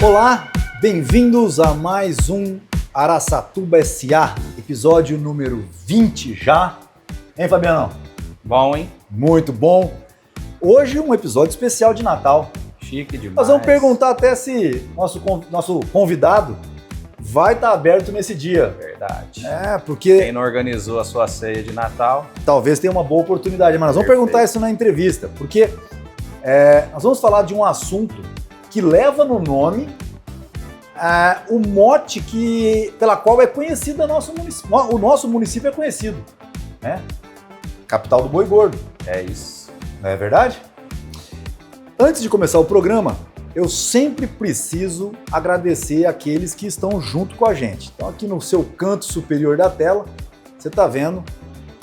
Olá, bem-vindos a mais um Araçatuba SA, episódio número 20 já. Hein, Fabiano? Bom, hein? Muito bom. Hoje um episódio especial de Natal. Chique demais. Nós vamos perguntar até se nosso convidado vai estar aberto nesse dia. Verdade. Porque quem não organizou a sua ceia de Natal, talvez tenha uma boa oportunidade, mas nós vamos perguntar isso na entrevista, porque nós vamos falar de um assunto que leva no nome o mote pela qual é conhecido o nosso município é conhecido, né? Capital do Boi Gordo. é isso. Não é verdade? Antes de começar o programa, eu sempre preciso agradecer aqueles que estão junto com a gente. Então aqui no seu canto superior da tela, você está vendo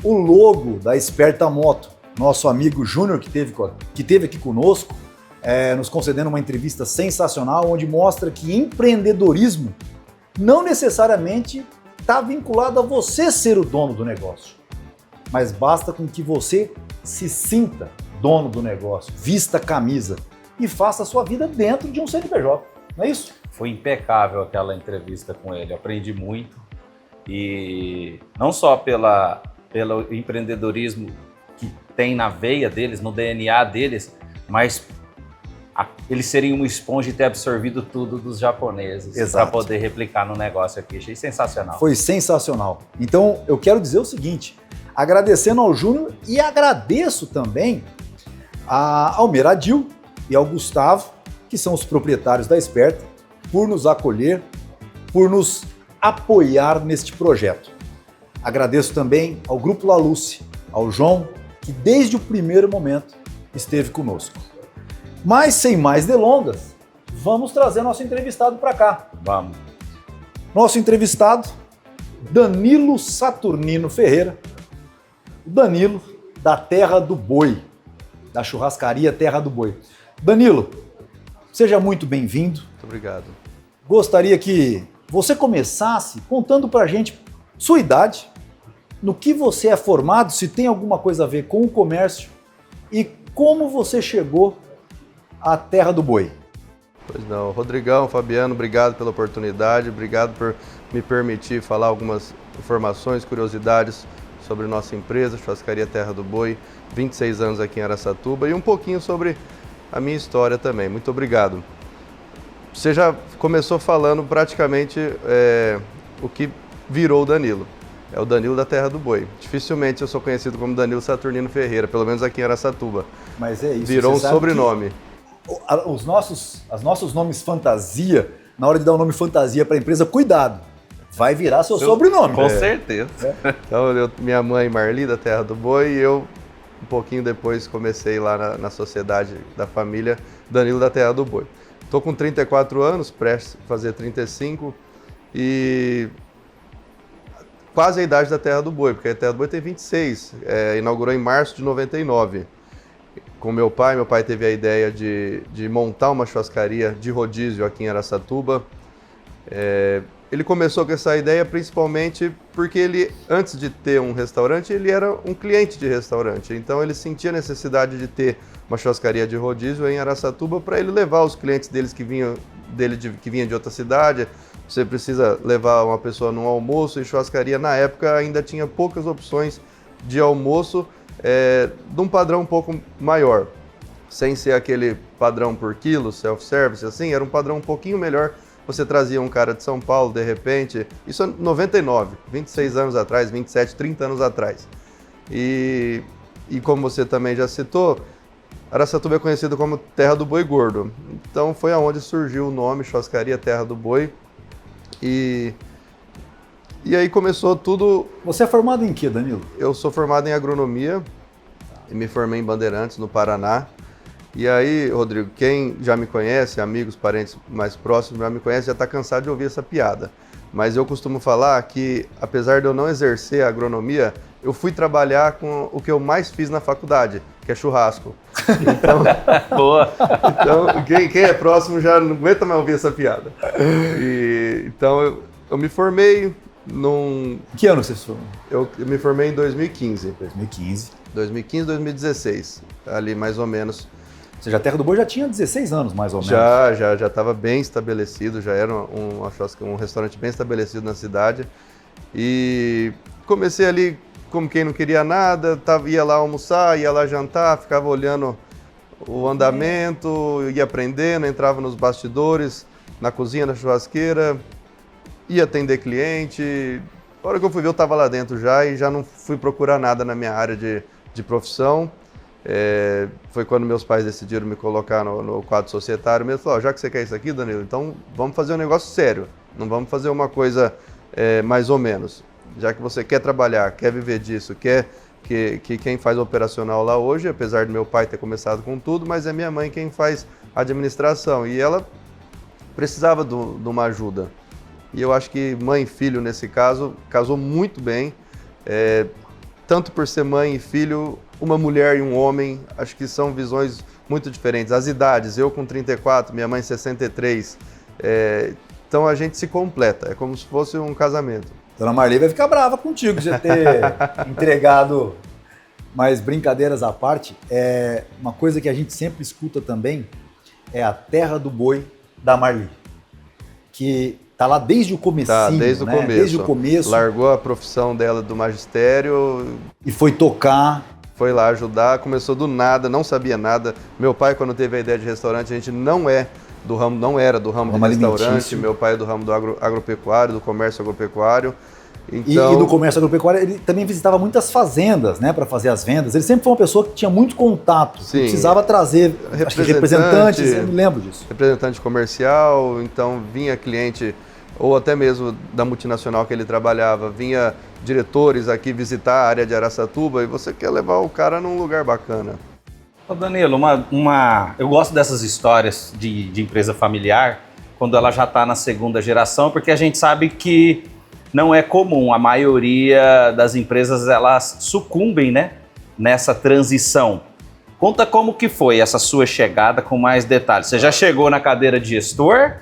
o logo da Esperta Moto, nosso amigo Júnior que teve aqui conosco, nos concedendo uma entrevista sensacional, onde mostra que empreendedorismo não necessariamente está vinculado a você ser o dono do negócio, mas basta com que você se sinta dono do negócio, vista a camisa e faça a sua vida dentro de um CNPJ, não é isso? Foi impecável aquela entrevista com ele, aprendi muito, e não só pelo empreendedorismo que tem na veia deles, no DNA deles, mas eles serem uma esponja e ter absorvido tudo dos japoneses para poder replicar no negócio aqui. Achei sensacional. Foi sensacional. Então, eu quero dizer o seguinte, agradecendo ao Júnior e agradeço também ao Meradil e ao Gustavo, que são os proprietários da Esperta, por nos acolher, por nos apoiar neste projeto. Agradeço também ao Grupo Laluce, ao João, que desde o primeiro momento esteve conosco. Mas sem mais delongas, vamos trazer nosso entrevistado para cá. Vamos. Nosso entrevistado, Danilo Saturnino Ferreira, o Danilo da Terra do Boi, da churrascaria Terra do Boi. Danilo, seja muito bem-vindo. Muito obrigado. Gostaria que você começasse contando para a gente sua idade, no que você é formado, se tem alguma coisa a ver com o comércio e como você chegou à Terra do Boi. Pois não, Rodrigão, Fabiano, obrigado pela oportunidade, obrigado por me permitir falar algumas informações, curiosidades sobre nossa empresa, Churrascaria Terra do Boi, 26 anos aqui em Araçatuba e um pouquinho sobre a minha história também. Muito obrigado. Você já começou falando praticamente o que virou o Danilo. É o Danilo da Terra do Boi. Dificilmente eu sou conhecido como Danilo Saturnino Ferreira, pelo menos aqui em Araçatuba. Mas é isso. Virou um sobrenome. Os nossos nomes fantasia, na hora de dar o nome fantasia para a empresa, cuidado, vai virar seu sobrenome. Com certeza. Então, minha mãe Marli da Terra do Boi e eu, um pouquinho depois, comecei lá na sociedade da família Danilo da Terra do Boi. Estou com 34 anos, prestes a fazer 35 e quase a idade da Terra do Boi, porque a Terra do Boi tem 26, inaugurou em março de 99. Com meu pai teve a ideia de montar uma churrascaria de rodízio aqui em Araçatuba. Ele começou com essa ideia principalmente porque ele, antes de ter um restaurante, ele era um cliente de restaurante. Então ele sentia a necessidade de ter uma churrascaria de rodízio em Araçatuba para ele levar os clientes deles que vinham de outra cidade. Você precisa levar uma pessoa num almoço e churrascaria na época ainda tinha poucas opções de almoço de um padrão um pouco maior. Sem ser aquele padrão por quilo, self-service, assim, era um padrão um pouquinho melhor. Você trazia um cara de São Paulo, de repente, isso é 99, 26 anos atrás, 27, 30 anos atrás. E como você também já citou, Araçatuba é conhecido como Terra do Boi Gordo. Então foi aonde surgiu o nome Churrascaria Terra do Boi. E aí começou tudo... Você é formado em quê, Danilo? Eu sou formado em agronomia e me formei em Bandeirantes, no Paraná. E aí, Rodrigo, quem já me conhece, amigos, parentes mais próximos, já me conhece, já está cansado de ouvir essa piada. Mas eu costumo falar que, apesar de eu não exercer a agronomia, eu fui trabalhar com o que eu mais fiz na faculdade, que é churrasco. Então, Boa. então quem é próximo já não aguenta mais ouvir essa piada. Então, eu me formei num... Que ano você se formou? Eu me formei em 2015. 2015. 2015, 2016, ali mais ou menos. Ou seja, a Terra do Boi já tinha 16 anos, mais ou menos. Já estava bem estabelecido, já era um restaurante bem estabelecido na cidade. E comecei ali como quem não queria nada, ia lá almoçar, ia lá jantar, ficava olhando o andamento, ia aprendendo, entrava nos bastidores, na cozinha, na churrasqueira, ia atender cliente. A hora que eu fui ver, eu estava lá dentro já e já não fui procurar nada na minha área de profissão. Foi quando meus pais decidiram me colocar no quadro societário mesmo. Falaram, já que você quer isso aqui, Danilo, então vamos fazer um negócio sério. Não vamos fazer uma coisa mais ou menos. Já que você quer trabalhar, quer viver disso, quer que quem faz o operacional lá hoje, apesar de meu pai ter começado com tudo, mas é minha mãe quem faz a administração. E ela precisava de uma ajuda. E eu acho que mãe e filho, nesse caso, casou muito bem. Tanto por ser mãe e filho, uma mulher e um homem, acho que são visões muito diferentes. As idades, eu com 34, minha mãe 63, então a gente se completa, é como se fosse um casamento. Dona Marli vai ficar brava contigo de ter entregado, mas brincadeiras à parte, uma coisa que a gente sempre escuta também é a Terra do Boi da Marli, que tá lá desde o comecinho, desde o começo. Desde o começo. Largou a profissão dela do magistério. E foi tocar. Foi lá ajudar, começou do nada, não sabia nada. Meu pai, quando teve a ideia de restaurante, a gente não era do ramo de restaurante. Meu pai é do ramo do agropecuário, do comércio agropecuário. Então... E do comércio agropecuário, ele também visitava muitas fazendas, né, para fazer as vendas. Ele sempre foi uma pessoa que tinha muito contato, que precisava trazer representantes, eu me lembro disso. Representante comercial, então vinha cliente, ou até mesmo da multinacional que ele trabalhava, vinha diretores aqui visitar a área de Araçatuba e você quer levar o cara num lugar bacana. Ô Danilo, eu gosto dessas histórias de empresa familiar, quando ela já está na segunda geração, porque a gente sabe que não é comum, a maioria das empresas elas sucumbem, né, nessa transição. Conta como que foi essa sua chegada com mais detalhes. Você já chegou na cadeira de gestor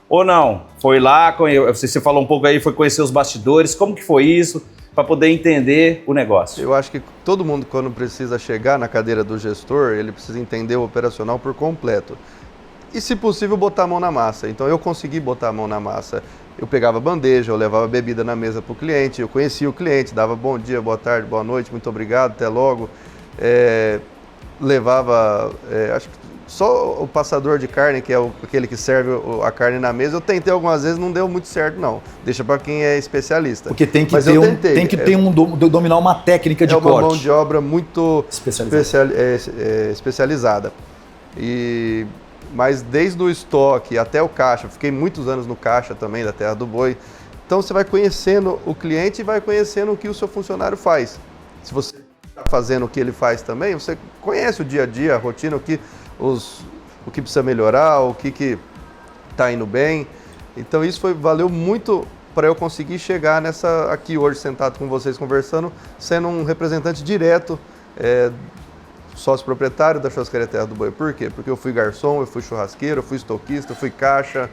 ou não? Foi lá, você falou um pouco aí, foi conhecer os bastidores, como que foi isso, para poder entender o negócio? Eu acho que todo mundo, quando precisa chegar na cadeira do gestor, ele precisa entender o operacional por completo. E, se possível, botar a mão na massa. Então, eu consegui botar a mão na massa. Eu pegava bandeja, eu levava bebida na mesa para o cliente, eu conhecia o cliente, dava bom dia, boa tarde, boa noite, muito obrigado, até logo. Levava, acho que só o passador de carne, que é aquele que serve a carne na mesa, eu tentei algumas vezes, não deu muito certo não. Deixa para quem é especialista. Porque tem que dominar uma técnica de corte. É uma mão de obra muito especializada. Mas desde o estoque até o caixa, fiquei muitos anos no caixa também da Terra do Boi. Então você vai conhecendo o cliente e vai conhecendo o que o seu funcionário faz. Se você está fazendo o que ele faz também, você conhece o dia a dia, a rotina, o que precisa melhorar, o que está indo bem. Então isso valeu muito para eu conseguir chegar aqui hoje sentado com vocês conversando, sendo um representante direto sócio proprietário da churrascaria Terra do Boi. Por quê? Porque eu fui garçom, eu fui churrasqueiro, eu fui estoquista, eu fui caixa,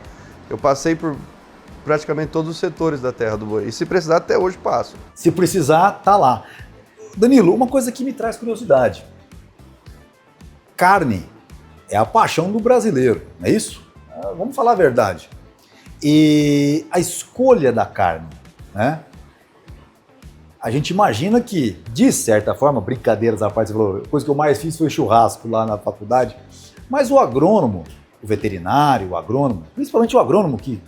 eu passei por praticamente todos os setores da Terra do Boi. E se precisar, até hoje passo. Se precisar, tá lá. Danilo, uma coisa que me traz curiosidade. Carne é a paixão do brasileiro, não é isso? Vamos falar a verdade. E a escolha da carne, né? A gente imagina que, de certa forma, brincadeiras à parte, você falou, a coisa que eu mais fiz foi churrasco lá na faculdade, mas o agrônomo, o veterinário, o agrônomo, principalmente o agrônomo que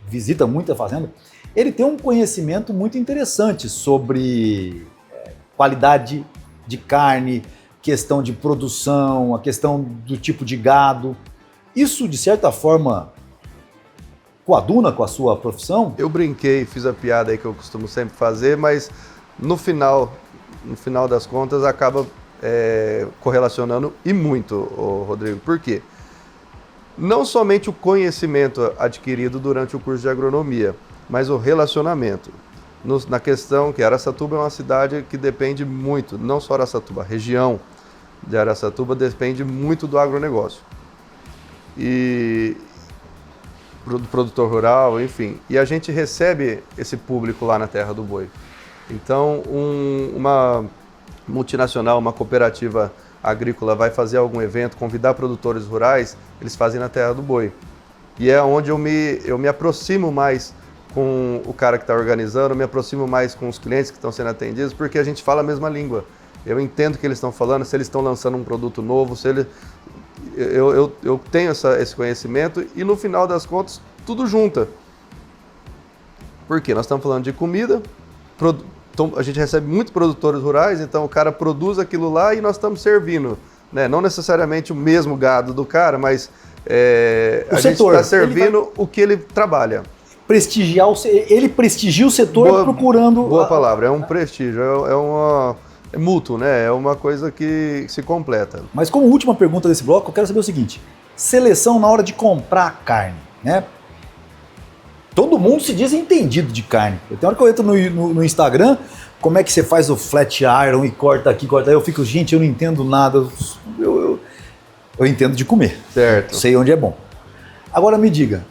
visita muito a fazenda, ele tem um conhecimento muito interessante sobre qualidade de carne, questão de produção, a questão do tipo de gado. Isso, de certa forma, coaduna com a sua profissão? Eu brinquei, fiz a piada aí que eu costumo sempre fazer, mas no final das contas acaba correlacionando e muito, Rodrigo. Por quê? Não somente o conhecimento adquirido durante o curso de agronomia, mas o relacionamento. Na questão que Araçatuba é uma cidade que depende muito, não só Araçatuba, a região de Araçatuba depende muito do agronegócio. E do produtor rural, enfim. E a gente recebe esse público lá na Terra do Boi. Então, uma multinacional, uma cooperativa agrícola vai fazer algum evento, convidar produtores rurais, eles fazem na Terra do Boi. E é onde eu me aproximo mais com o cara que está organizando, eu me aproximo mais com os clientes que estão sendo atendidos, porque a gente fala a mesma língua. Eu entendo o que eles estão falando, se eles estão lançando um produto novo, se ele... eu tenho esse conhecimento e no final das contas tudo junta. Por quê? Nós estamos falando de comida, a gente recebe muitos produtores rurais, então o cara produz aquilo lá e nós estamos servindo, né? Não necessariamente o mesmo gado do cara, mas a gente está servindo o que ele trabalha. Ele prestigia o setor procurando... Boa palavra, é um prestígio, é mútuo, né? É uma coisa que se completa. Mas como última pergunta desse bloco, eu quero saber o seguinte, seleção na hora de comprar carne, né? Todo mundo se diz entendido de carne. Tem hora que eu entro no Instagram, como é que você faz o flat iron e corta aqui, corta aí, eu fico, gente, eu não entendo nada, eu entendo de comer. Certo. Sei onde é bom. Agora me diga,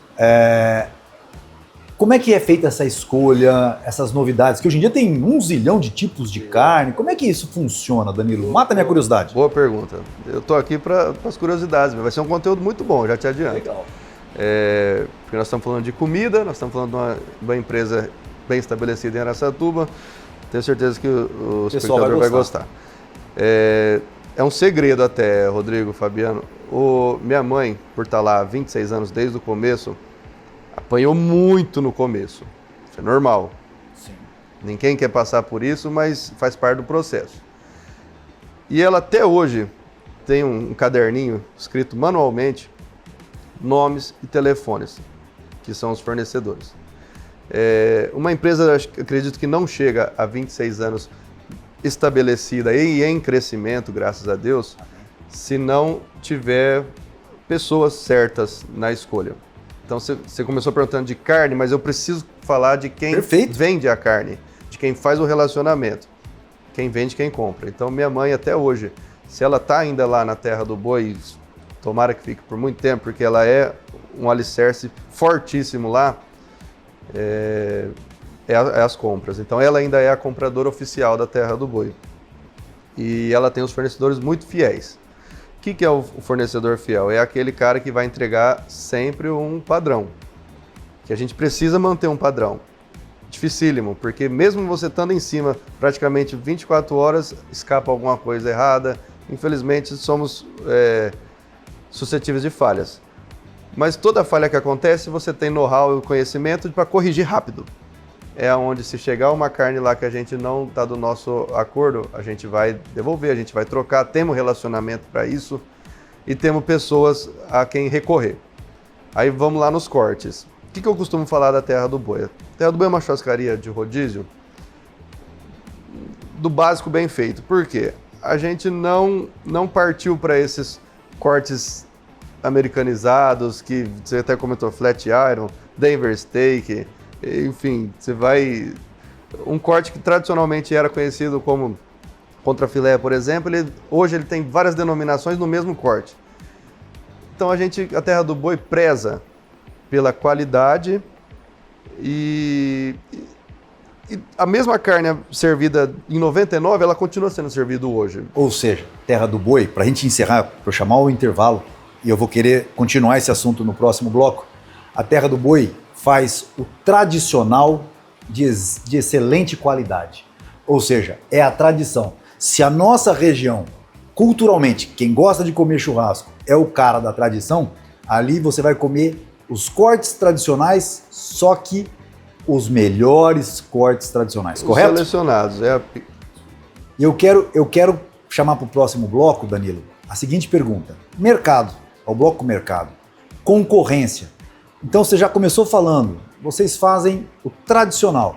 como é que é feita essa escolha, essas novidades, que hoje em dia tem 1 zilhão de tipos de carne, como é que isso funciona, Danilo? Mata minha curiosidade. Boa pergunta. Eu tô aqui para as curiosidades, mas vai ser um conteúdo muito bom, já te adianto. Legal. Porque nós estamos falando de comida, nós estamos falando de uma empresa bem estabelecida em Araçatuba, tenho certeza que o espectador vai gostar. É um segredo até, Rodrigo, Fabiano. Minha mãe, por estar lá há 26 anos desde o começo, apanhou muito no começo. Isso é normal. Sim. Ninguém quer passar por isso, mas faz parte do processo. E ela até hoje tem um caderninho escrito manualmente, nomes e telefones, que são os fornecedores. Uma empresa, acredito que não chega a 26 anos estabelecida e em crescimento, graças a Deus, se não tiver pessoas certas na escolha. Então você começou perguntando de carne, mas eu preciso falar de quem vende a carne, de quem faz o relacionamento, quem vende, quem compra. Então minha mãe até hoje, se ela está ainda lá na Terra do Boi, tomara que fique por muito tempo, porque ela é um alicerce fortíssimo lá, as compras. Então ela ainda é a compradora oficial da Terra do Boi. E ela tem os fornecedores muito fiéis. O que é o fornecedor fiel? É aquele cara que vai entregar sempre um padrão. Que a gente precisa manter um padrão. Dificílimo, porque mesmo você estando em cima praticamente 24 horas, escapa alguma coisa errada. Infelizmente somos suscetíveis de falhas. Mas toda falha que acontece, você tem know-how e conhecimento para corrigir rápido. É onde, se chegar uma carne lá que a gente não está do nosso acordo, a gente vai devolver, a gente vai trocar, temos relacionamento para isso e temos pessoas a quem recorrer. Aí vamos lá nos cortes. O que eu costumo falar da Terra do Boi? A Terra do Boi é uma churrascaria de rodízio do básico bem feito. Por quê? A gente não partiu para esses cortes americanizados, que você até comentou, flat iron, Denver steak, enfim, você vai... Um corte que tradicionalmente era conhecido como contrafilé, por exemplo, hoje ele tem várias denominações no mesmo corte. Então a Terra do Boi preza pela qualidade e a mesma carne servida em 99, ela continua sendo servida hoje. Ou seja, Terra do Boi, para a gente encerrar, para eu chamar o intervalo, e eu vou querer continuar esse assunto no próximo bloco, a Terra do Boi faz o tradicional de excelente qualidade. Ou seja, é a tradição. Se a nossa região, culturalmente, quem gosta de comer churrasco é o cara da tradição, ali você vai comer os cortes tradicionais, só que os melhores cortes tradicionais, correto? Selecionados. E eu quero chamar para o próximo bloco, Danilo, a seguinte pergunta. Mercado, ao bloco mercado. Concorrência. Então você já começou falando, vocês fazem o tradicional.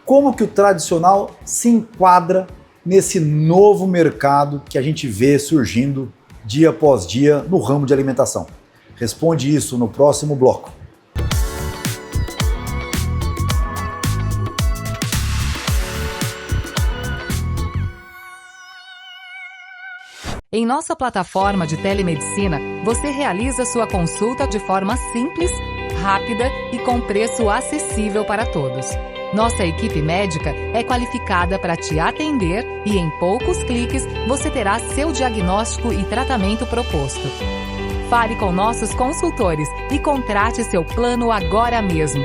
Como que o tradicional se enquadra nesse novo mercado que a gente vê surgindo dia após dia no ramo de alimentação? Responde isso no próximo bloco. Em nossa plataforma de telemedicina, você realiza sua consulta de forma simples, rápida e com preço acessível para todos. Nossa equipe médica é qualificada para te atender e em poucos cliques você terá seu diagnóstico e tratamento proposto. Fale com nossos consultores e contrate seu plano agora mesmo.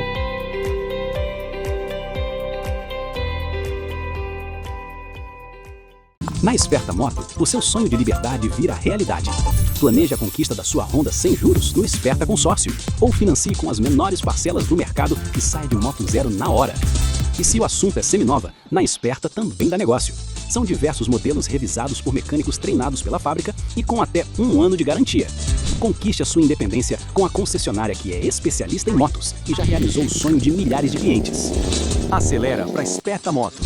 Na Esperta Moto, o seu sonho de liberdade vira realidade. Planeje a conquista da sua Honda sem juros no Esperta Consórcio. Ou financie com as menores parcelas do mercado e saia de moto zero na hora. E se o assunto é seminova, na Esperta também dá negócio. São diversos modelos revisados por mecânicos treinados pela fábrica e com até 1 ano de garantia. Conquiste a sua independência com a concessionária que é especialista em motos e já realizou o sonho de milhares de clientes. Acelera para Esperta Moto.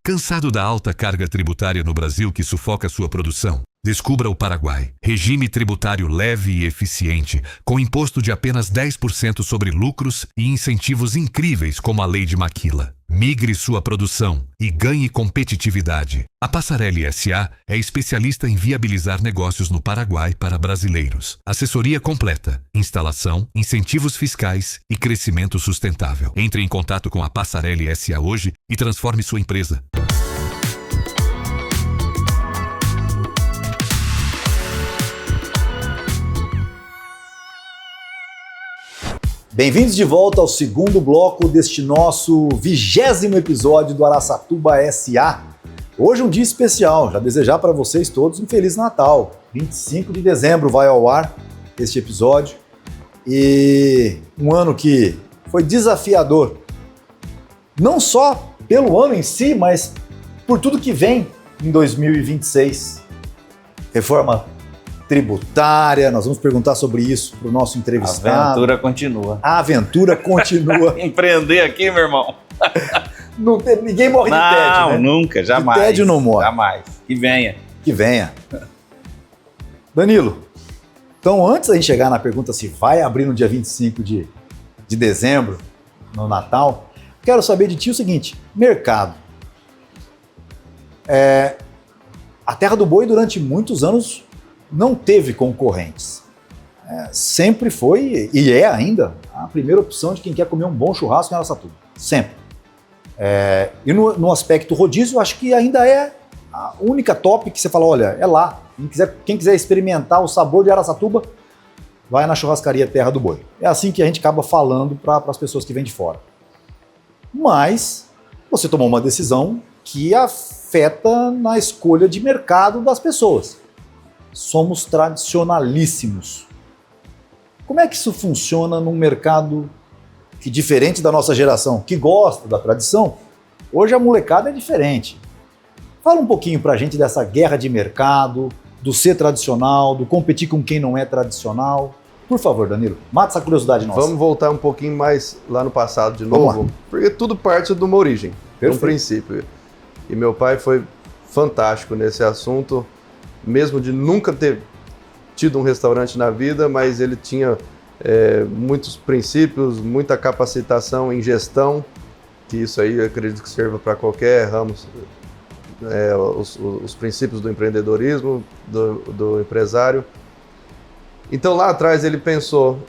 Cansado da alta carga tributária no Brasil que sufoca sua produção? Descubra o Paraguai. Regime tributário leve e eficiente, com imposto de apenas 10% sobre lucros e incentivos incríveis como a Lei de Maquila. Migre sua produção e ganhe competitividade. A Passarelli S.A. é especialista em viabilizar negócios no Paraguai para brasileiros. Assessoria completa, instalação, incentivos fiscais e crescimento sustentável. Entre em contato com a Passarelli S.A. hoje e transforme sua empresa. Bem-vindos de volta ao segundo bloco deste nosso 20º episódio do Araçatuba SA. Hoje um dia especial, já desejar para vocês todos um Feliz Natal. 25 de dezembro vai ao ar este episódio e um ano que foi desafiador, não só pelo ano em si, mas por tudo que vem em 2026. Reforma tributária, nós vamos perguntar sobre isso para o nosso entrevistado. A aventura continua. A aventura continua. Empreender aqui, meu irmão. Ninguém morre de tédio, né? Não, nunca, jamais. De tédio não morre. Jamais. Que venha. Que venha. Danilo, então antes da gente chegar na pergunta se vai abrir no dia 25 de dezembro, no Natal, quero saber de ti o seguinte, mercado. A Terra do Boi durante muitos anos não teve concorrentes. Sempre foi, e é ainda, a primeira opção de quem quer comer um bom churrasco em Araçatuba. Sempre. E no aspecto rodízio, acho que ainda é a única top que você fala, olha, é lá. Quem quiser experimentar o sabor de Araçatuba, vai na churrascaria Terra do Boi. É assim que a gente acaba falando para as pessoas que vêm de fora. Mas você tomou uma decisão que afeta na escolha de mercado das pessoas. Somos tradicionalíssimos. Como é que isso funciona num mercado que, diferente da nossa geração, que gosta da tradição, hoje a molecada é diferente. Fala um pouquinho pra gente dessa guerra de mercado, do ser tradicional, do competir com quem não é tradicional. Por favor, Danilo, mata essa curiosidade nossa. Vamos voltar um pouquinho mais lá no passado de novo, porque tudo parte de uma origem, de um princípio. E meu pai foi fantástico nesse assunto, mesmo de nunca ter tido um restaurante na vida, mas ele tinha muitos princípios, muita capacitação em gestão, que isso aí eu acredito que serva para qualquer ramo, os princípios do empreendedorismo, do empresário. Então lá atrás ele pensou,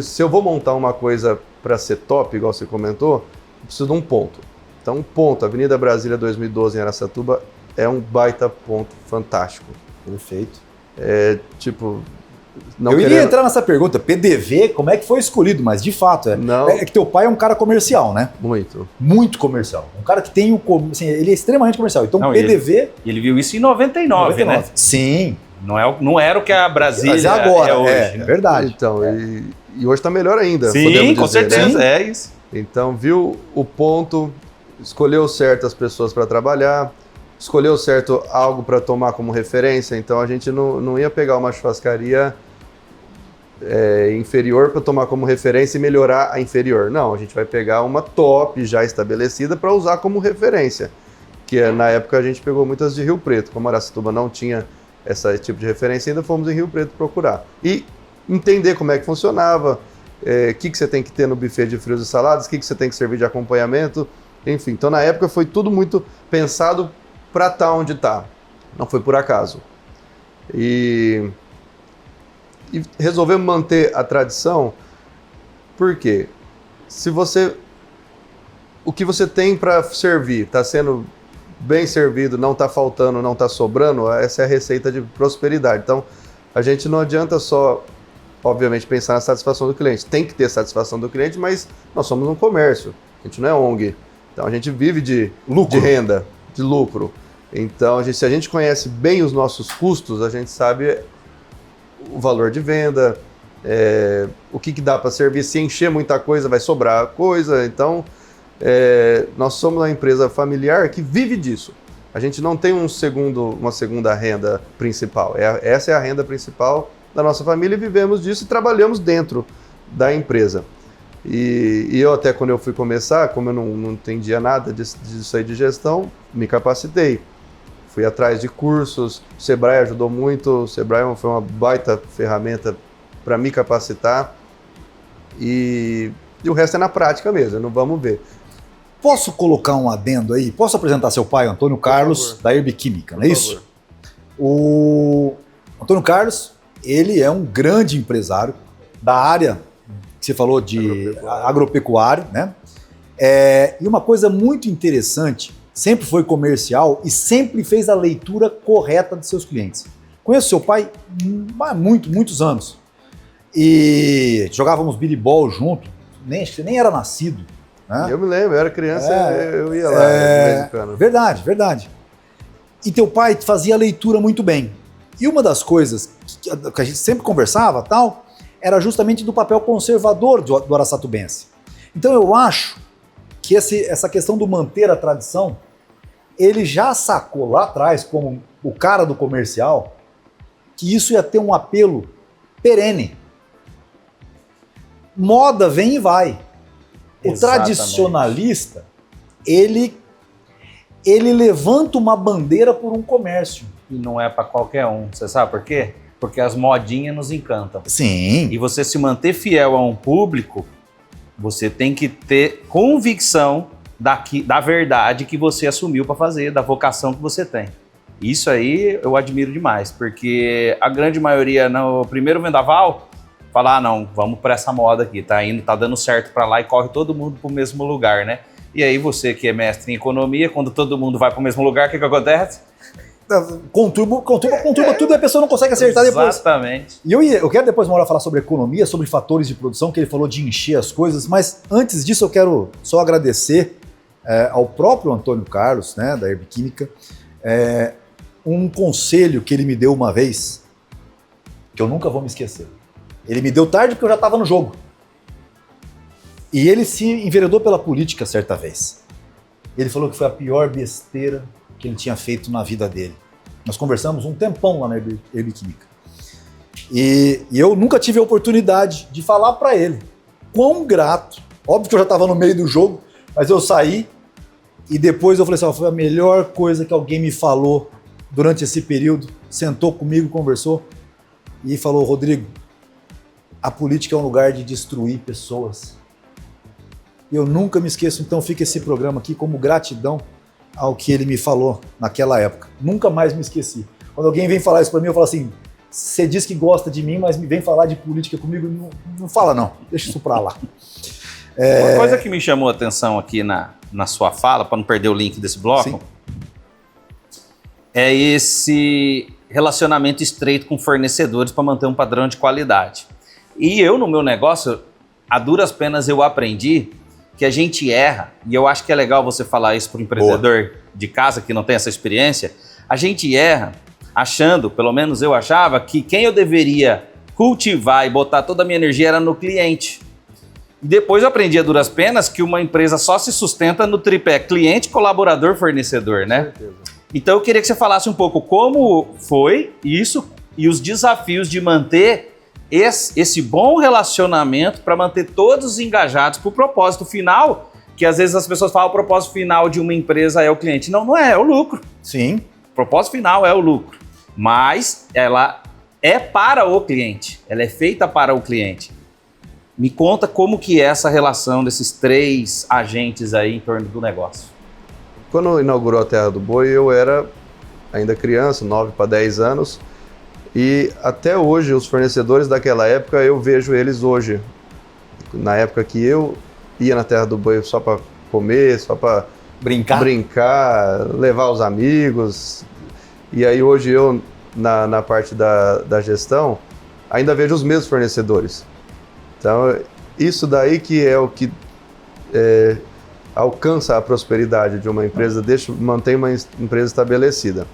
se eu vou montar uma coisa para ser top, igual você comentou, eu preciso de um ponto. Então um ponto, Avenida Brasília 2012 em Araçatuba, é um baita ponto fantástico. Perfeito. Eu iria entrar nessa pergunta, PDV, como é que foi escolhido? Mas de fato, é que teu pai é um cara comercial, né? Muito. Muito comercial. Um cara que tem ele é extremamente comercial. Então PDV... Ele viu isso em 99, né? Sim. Não era o que a Brasília agora, é hoje. É verdade. Então, e hoje está melhor ainda. Sim, com certeza, né? é isso. Então, viu o ponto, escolheu certas pessoas para trabalhar, escolheu certo algo para tomar como referência, então a gente não ia pegar uma churrascaria inferior para tomar como referência e melhorar a inferior. Não, a gente vai pegar uma top já estabelecida para usar como referência, que na época a gente pegou muitas de Rio Preto, como Araçatuba não tinha esse tipo de referência, ainda fomos em Rio Preto procurar. E entender como é que funcionava, o que você tem que ter no buffet de frios e saladas, o que você tem que servir de acompanhamento, enfim. Então na época foi tudo muito pensado para estar onde está, não foi por acaso. E resolvemos manter a tradição, por quê? se você... O que você tem para servir está sendo bem servido, não está faltando, não está sobrando, essa é a receita de prosperidade. Então, a gente não adianta só, obviamente, pensar na satisfação do cliente. Tem que ter satisfação do cliente, mas nós somos um comércio, a gente não é ONG. Então, a gente vive de renda, de lucro. Então, se a gente conhece bem os nossos custos, a gente sabe o valor de venda, o que dá para servir. Se encher muita coisa, vai sobrar coisa. Então, nós somos uma empresa familiar que vive disso. A gente não tem uma segunda renda principal. Essa é a renda principal da nossa família e vivemos disso e trabalhamos dentro da empresa. E eu até quando eu fui começar, como eu não entendia nada disso aí de gestão, me capacitei. Fui atrás de cursos, o Sebrae ajudou muito, o Sebrae foi uma baita ferramenta para me capacitar e o resto é na prática mesmo, não vamos ver. Posso colocar um adendo aí? Posso apresentar seu pai, Antônio Carlos, da Herbquímica, não é isso? O Antônio Carlos, ele é um grande empresário da área que você falou de agropecuário, né? E uma coisa muito interessante, sempre foi comercial e sempre fez a leitura correta de seus clientes. Conheço seu pai há muitos anos. E jogávamos biribol junto, acho que nem era nascido. Né? Eu me lembro, eu era criança, eu ia lá de vez em quando. Verdade. E teu pai fazia a leitura muito bem. E uma das coisas que a gente sempre conversava, tal, era justamente do papel conservador do araçatubense. Então eu acho que essa questão do manter a tradição, ele já sacou lá atrás, como o cara do comercial, que isso ia ter um apelo perene. Moda vem e vai. O tradicionalista, ele levanta uma bandeira por um comércio. E não é para qualquer um. Você sabe por quê? Porque as modinhas nos encantam. Sim. E você se manter fiel a um público, você tem que ter convicção da verdade que você assumiu para fazer, da vocação que você tem. Isso aí eu admiro demais, porque a grande maioria no primeiro vendaval fala, não, vamos para essa moda aqui, tá dando certo para lá e corre todo mundo para o mesmo lugar, né? E aí você que é mestre em economia, quando todo mundo vai para o mesmo lugar, o que acontece? Conturba tudo e a pessoa não consegue acertar depois. Exatamente. E eu quero depois uma hora falar sobre economia, sobre fatores de produção, que ele falou de encher as coisas, mas antes disso eu quero só agradecer ao próprio Antônio Carlos, né, da Herbquímica, um conselho que ele me deu uma vez, que eu nunca vou me esquecer. Ele me deu tarde porque eu já estava no jogo. E ele se enveredou pela política certa vez. Ele falou que foi a pior besteira que ele tinha feito na vida dele. Nós conversamos um tempão lá na Herbquímica. E eu nunca tive a oportunidade de falar para ele quão grato. Óbvio que eu já estava no meio do jogo, mas eu saí e depois eu falei assim, foi a melhor coisa que alguém me falou durante esse período. Sentou comigo, conversou e falou, Rodrigo, a política é um lugar de destruir pessoas. E eu nunca me esqueço, então fica esse programa aqui como gratidão ao que ele me falou naquela época. Nunca mais me esqueci. Quando alguém vem falar isso para mim, eu falo assim, você diz que gosta de mim, mas me vem falar de política comigo, não fala não, deixa isso para lá. Uma coisa que me chamou a atenção aqui na sua fala, para não perder o link desse bloco, sim, é esse relacionamento estreito com fornecedores para manter um padrão de qualidade. E eu, no meu negócio, a duras penas eu aprendi que a gente erra, e eu acho que é legal você falar isso para o empreendedor de casa que não tem essa experiência, a gente erra achando, pelo menos eu achava, que quem eu deveria cultivar e botar toda a minha energia era no cliente. E depois eu aprendi a duras penas que uma empresa só se sustenta no tripé cliente, colaborador, fornecedor, né? Então eu queria que você falasse um pouco como foi isso e os desafios de manter esse bom relacionamento para manter todos engajados para o propósito final, que às vezes as pessoas falam o propósito final de uma empresa é o cliente. Não é, é o lucro. Sim. O propósito final é o lucro, mas ela é para o cliente, ela é feita para o cliente. Me conta como que é essa relação desses três agentes aí em torno do negócio. Quando inaugurou a Terra do Boi, eu era ainda criança, 9 para 10 anos, e até hoje os fornecedores daquela época eu vejo eles hoje. Na época que eu ia na Terra do Boi só para comer, só para brincar, levar os amigos. E aí hoje eu, na parte da gestão, ainda vejo os mesmos fornecedores. Então, isso daí que é o que alcança a prosperidade de uma empresa, mantém uma empresa estabelecida.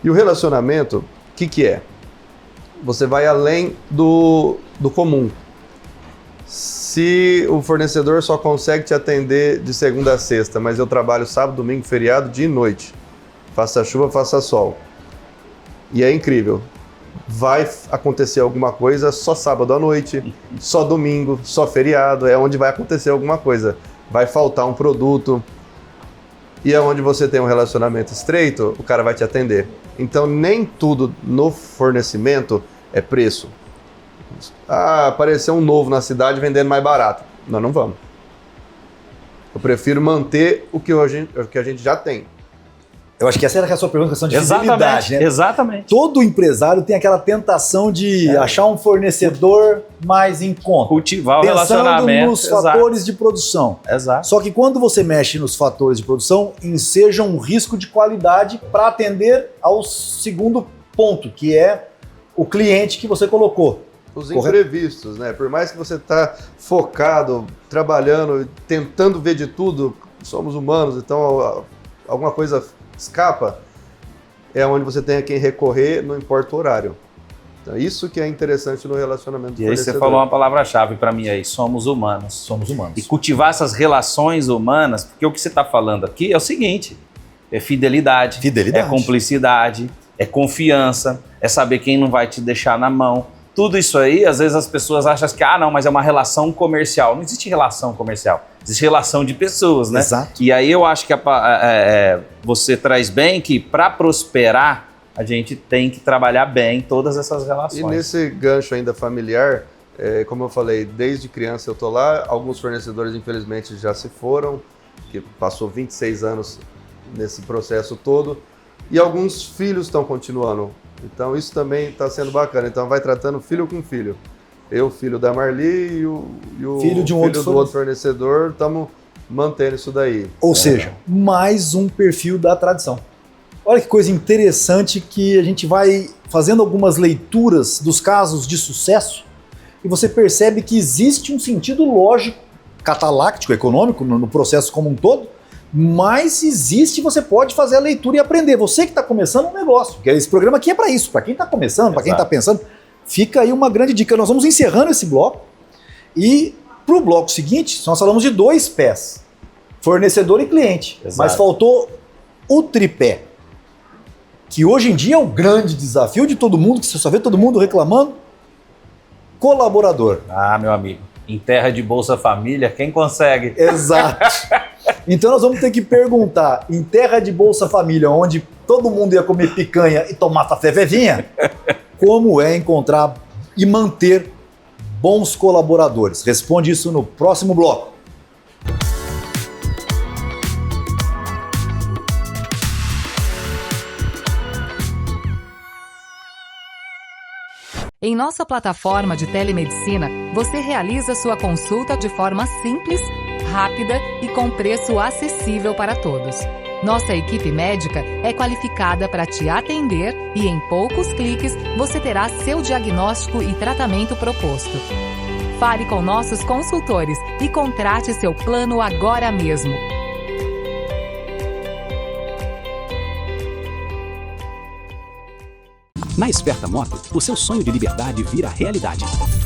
E o relacionamento, o que é? Você vai além do comum. Se o fornecedor só consegue te atender de segunda a sexta, mas eu trabalho sábado, domingo, feriado, dia e noite, faça chuva, faça sol, e é incrível, vai acontecer alguma coisa só sábado à noite, só domingo, só feriado, é onde vai acontecer alguma coisa, vai faltar um produto, e é onde você tem um relacionamento estreito, o cara vai te atender. Então nem tudo no fornecimento é preço. Apareceu um novo na cidade vendendo mais barato. Nós não vamos. Eu prefiro manter o que a gente já tem. Eu acho que essa era a sua pergunta, questão de fidelidade, né? Exatamente. Todo empresário tem aquela tentação de achar um fornecedor mais em conta. Cultivar o relacionamento. Pensando nos fatores de produção. Exato. Só que quando você mexe nos fatores de produção, enseja um risco de qualidade para atender ao segundo ponto, que é o cliente que você colocou. Os imprevistos, né? Por mais que você está focado, trabalhando, tentando ver de tudo, somos humanos, então alguma coisa escapa, é onde você tem a quem recorrer, não importa o horário. Então, isso que é interessante no relacionamento do fornecedor. E aí você falou uma palavra-chave para mim aí, somos humanos. Somos humanos. E cultivar essas relações humanas, porque o que você está falando aqui é o seguinte, é fidelidade, é cumplicidade, é confiança, é saber quem não vai te deixar na mão. Tudo isso aí, às vezes as pessoas acham que, não, mas é uma relação comercial. Não existe relação comercial, existe relação de pessoas, né? Exato. E aí eu acho que você traz bem que para prosperar, a gente tem que trabalhar bem todas essas relações. E nesse gancho ainda familiar, como eu falei, desde criança eu estou lá, alguns fornecedores infelizmente já se foram, que passou 26 anos nesse processo todo, e alguns filhos estão continuando. Então isso também está sendo bacana. Então vai tratando filho com filho. Eu, filho da Marli, e o filho do outro fornecedor, estamos mantendo isso daí. Ou seja, mais um perfil da tradição. Olha que coisa interessante que a gente vai fazendo algumas leituras dos casos de sucesso e você percebe que existe um sentido lógico, cataláctico, econômico, no processo como um todo, mas existe, você pode fazer a leitura e aprender. Você que está começando um negócio, porque esse programa aqui é para isso, para quem está começando, para quem está pensando, fica aí uma grande dica. Nós vamos encerrando esse bloco e para o bloco seguinte, nós falamos de 2 pés, fornecedor e cliente, mas faltou o tripé, que hoje em dia é o grande desafio de todo mundo, que você só vê todo mundo reclamando, colaborador. Meu amigo, em terra de Bolsa Família, quem consegue? Exato. Então nós vamos ter que perguntar, em terra de Bolsa Família, onde todo mundo ia comer picanha e tomar café vevinha, como é encontrar e manter bons colaboradores? Responde isso no próximo bloco. Em nossa plataforma de telemedicina, você realiza sua consulta de forma simples, rápida e com preço acessível para todos. Nossa equipe médica é qualificada para te atender e em poucos cliques você terá seu diagnóstico e tratamento proposto. Fale com nossos consultores e contrate seu plano agora mesmo. Na Esperta Moto, o seu sonho de liberdade vira realidade.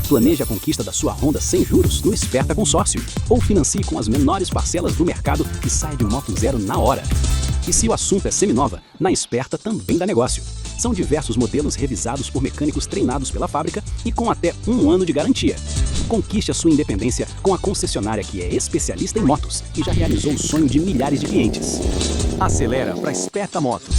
Planeje a conquista da sua Honda sem juros no Esperta Consórcio. Ou financie com as menores parcelas do mercado e saia de Moto Zero na hora. E se o assunto é seminova, na Esperta também dá negócio. São diversos modelos revisados por mecânicos treinados pela fábrica e com até 1 ano de garantia. Conquiste a sua independência com a concessionária que é especialista em motos e já realizou o sonho de milhares de clientes. Acelera para Esperta Moto.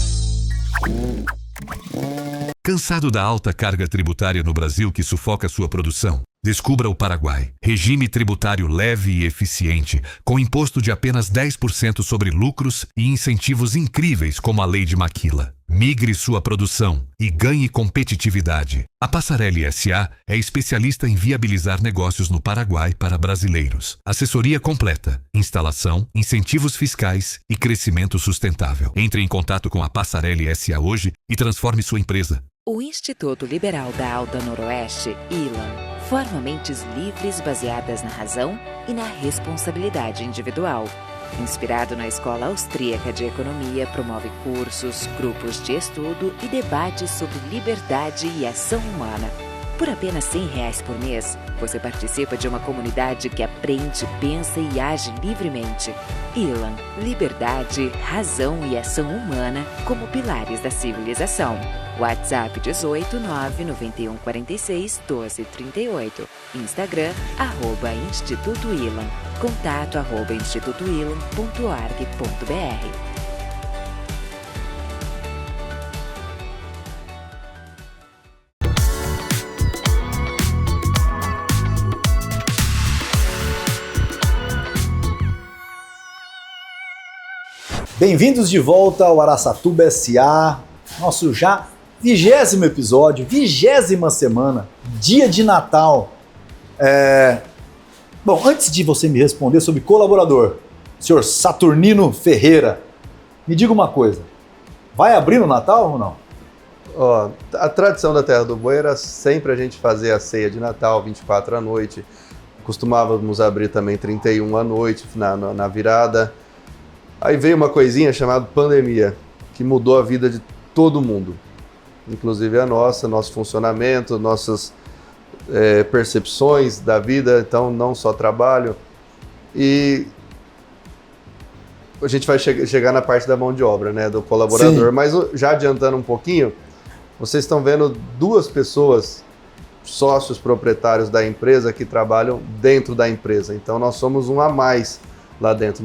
Cansado da alta carga tributária no Brasil que sufoca sua produção? Descubra o Paraguai. Regime tributário leve e eficiente, com imposto de apenas 10% sobre lucros e incentivos incríveis como a Lei de Maquila. Migre sua produção e ganhe competitividade. A Passarelli S.A. é especialista em viabilizar negócios no Paraguai para brasileiros. Assessoria completa, instalação, incentivos fiscais e crescimento sustentável. Entre em contato com a Passarelli S.A. hoje e transforme sua empresa. O Instituto Liberal da Alta Noroeste, ILAN, forma mentes livres baseadas na razão e na responsabilidade individual. Inspirado na Escola Austríaca de Economia, promove cursos, grupos de estudo e debates sobre liberdade e ação humana. Por apenas R$100 por mês, você participa de uma comunidade que aprende, pensa e age livremente. ILAN, liberdade, razão e ação humana como pilares da civilização. WhatsApp 18 991 46 12 38. Instagram, @Instituto ILAN. Contato @institutoilan.org.br. Bem-vindos de volta ao Araçatuba S.A., nosso já 20º episódio, 20ª semana, dia de Natal. Bom, antes de você me responder sobre colaborador, senhor Saturnino Ferreira, me diga uma coisa, vai abrir no Natal ou não? A tradição da Terra do Boi era sempre a gente fazer a ceia de Natal, 24 à noite, costumávamos abrir também 31 à noite, na virada. Aí veio uma coisinha chamada pandemia, que mudou a vida de todo mundo, inclusive a nosso funcionamento, nossas percepções da vida, então não só trabalho. E a gente vai chegar na parte da mão de obra, né, do colaborador. Sim. Mas já adiantando um pouquinho, vocês estão vendo duas pessoas, sócios proprietários da empresa, que trabalham dentro da empresa. Então nós somos um a mais lá dentro,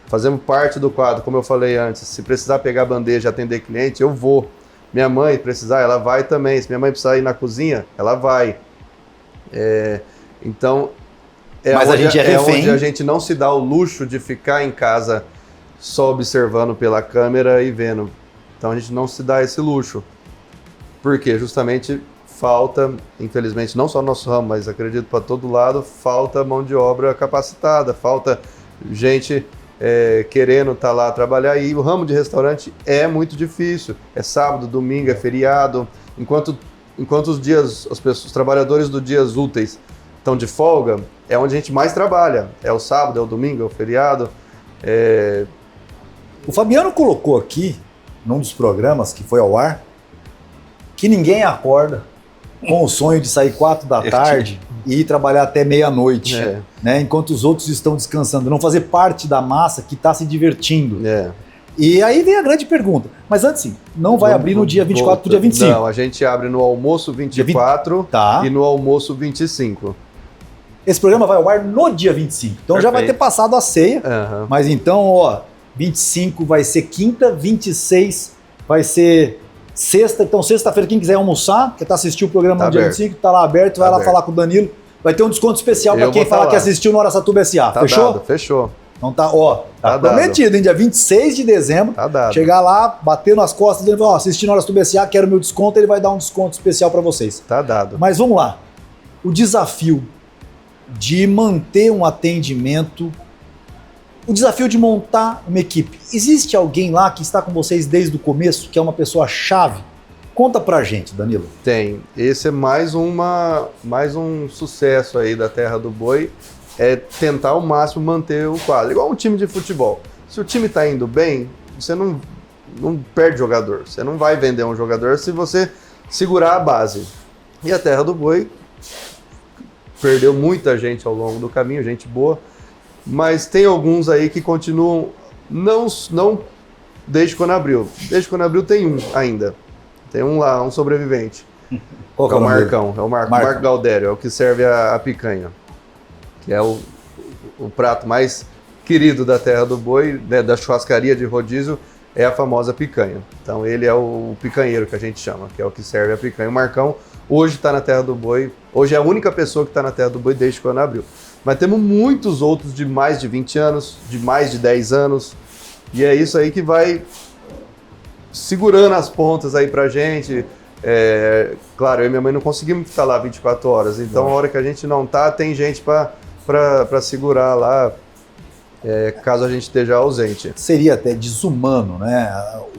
fazemos parte do quadro, como eu falei antes. Se precisar pegar bandeja e atender cliente, eu vou. Minha mãe precisar, ela vai também. Se minha mãe precisar ir na cozinha, ela vai. Então, mas onde a gente não se dá o luxo de ficar em casa só observando pela câmera e vendo. Então a gente não se dá esse luxo. Porque justamente falta, infelizmente, não só no nosso ramo, mas acredito para todo lado, falta mão de obra capacitada, falta gente querendo estar lá trabalhar, e o ramo de restaurante é muito difícil, é sábado, domingo, é feriado, enquanto os trabalhadores dos dias úteis estão de folga, é onde a gente mais trabalha, é o sábado, é o domingo, é o feriado. O Fabiano colocou aqui, num dos programas que foi ao ar, que ninguém acorda com o sonho de sair 4 da tarde e ir trabalhar até meia-noite, né? Enquanto os outros estão descansando, não fazer parte da massa que está se divertindo. E aí vem a grande pergunta, mas antes sim, não vai abrir no dia 24 para o dia 25? Não, a gente abre no almoço 24 e no almoço 25. Esse programa vai ao ar no dia 25, então perfeito. Já vai ter passado a ceia, mas então, 25 vai ser quinta, 26 vai ser sexta, então sexta-feira quem quiser almoçar, quer assistir o programa no dia 25, tá lá aberto, vai lá falar com o Danilo, vai ter um desconto especial para quem falar que assistiu no Araçatuba S.A. Fechou? Dado, fechou. Então tá prometido, hein? Dia 26 de dezembro, chegar lá, bater nas costas dele, assistir no Araçatuba S.A., quero meu desconto, ele vai dar um desconto especial para vocês. Tá dado. Mas vamos lá, o desafio de manter um atendimento, o desafio de montar uma equipe. Existe alguém lá que está com vocês desde o começo, que é uma pessoa chave? Conta pra gente, Danilo. Tem. Esse é mais um sucesso aí da Terra do Boi, é tentar ao máximo manter o quadro. Igual um time de futebol. Se o time tá indo bem, você não perde jogador. Você não vai vender um jogador se você segurar a base. E a Terra do Boi perdeu muita gente ao longo do caminho, gente boa, mas tem alguns aí que continuam, não desde quando abriu. Desde quando abriu tem um ainda. Tem um lá, um sobrevivente. Qual que é o Marcão? É o Marco Galdério, é o que serve a picanha. Que é o prato mais querido da Terra do Boi, né, da churrascaria de rodízio, é a famosa picanha. Então ele é o picanheiro que a gente chama, que é o que serve a picanha. O Marcão hoje está na Terra do Boi, hoje é a única pessoa que está na Terra do Boi desde que o ano abriu. Mas temos muitos outros de mais de 20 anos, de mais de 10 anos, e é isso aí que vai segurando as pontas aí pra gente. Claro, eu e minha mãe não conseguimos ficar lá 24 horas, então a hora que a gente não tá, tem gente para segurar lá, caso a gente esteja ausente. Seria até desumano, né?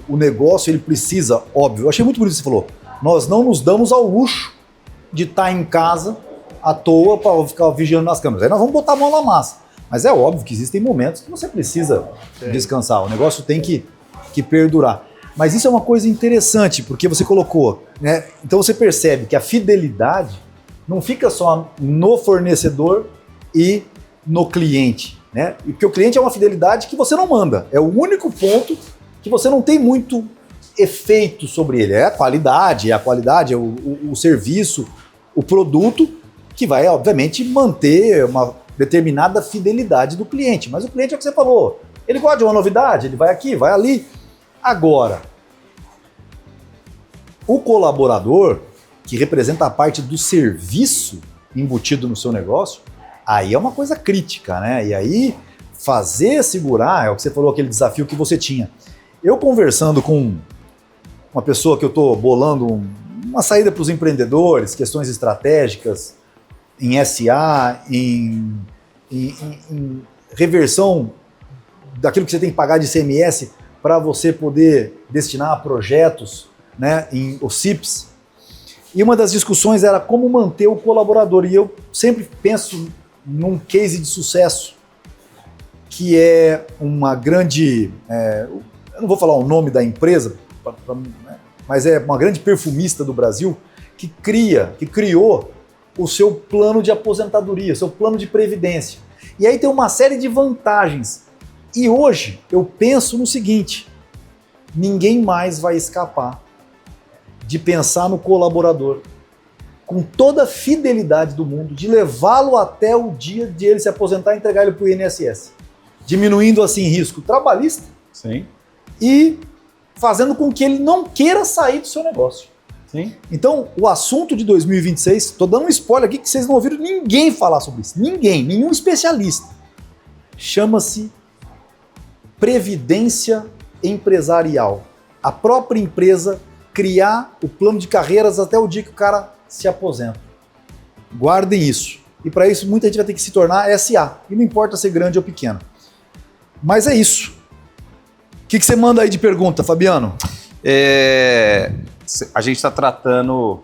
O negócio, ele precisa, óbvio, eu achei muito bonito o que você falou, nós não nos damos ao luxo de estar em casa à toa para ficar vigiando nas câmeras. Aí nós vamos botar a mão na massa. Mas é óbvio que existem momentos que você precisa descansar, o negócio tem que perdurar. Mas isso é uma coisa interessante, porque você colocou, né? Então você percebe que a fidelidade não fica só no fornecedor e no cliente, né? E porque o cliente é uma fidelidade que você não manda. É o único ponto que você não tem muito efeito sobre ele. É a qualidade, é o serviço, o produto, que vai, obviamente, manter uma determinada fidelidade do cliente. Mas o cliente é o que você falou. Ele gosta de uma novidade, ele vai aqui, vai ali. Agora, o colaborador, que representa a parte do serviço embutido no seu negócio, aí é uma coisa crítica, né? E aí, fazer segurar, é o que você falou, aquele desafio que você tinha. Eu conversando com uma pessoa que eu estou bolando uma saída para os empreendedores, questões estratégicas, em SA, em reversão daquilo que você tem que pagar de ICMS para você poder destinar a projetos, né, em OCIPs. E uma das discussões era como manter o colaborador. E eu sempre penso num case de sucesso, que é uma grande... eu não vou falar o nome da empresa, mas é uma grande perfumista do Brasil que criou o seu plano de aposentadoria, o seu plano de previdência. E aí tem uma série de vantagens. E hoje eu penso no seguinte: ninguém mais vai escapar de pensar no colaborador com toda a fidelidade do mundo, de levá-lo até o dia de ele se aposentar e entregar ele para o INSS, diminuindo assim risco trabalhista. Sim. E fazendo com que ele não queira sair do seu negócio. Sim. Então, o assunto de 2026, estou dando um spoiler aqui que vocês não ouviram ninguém falar sobre isso. Ninguém, nenhum especialista. Chama-se previdência empresarial. A própria empresa criar o plano de carreiras até o dia que o cara se aposenta. Guardem isso. E para isso, muita gente vai ter que se tornar SA. E não importa ser grande ou pequena. Mas é isso. O que você manda aí de pergunta, Fabiano? A gente está tratando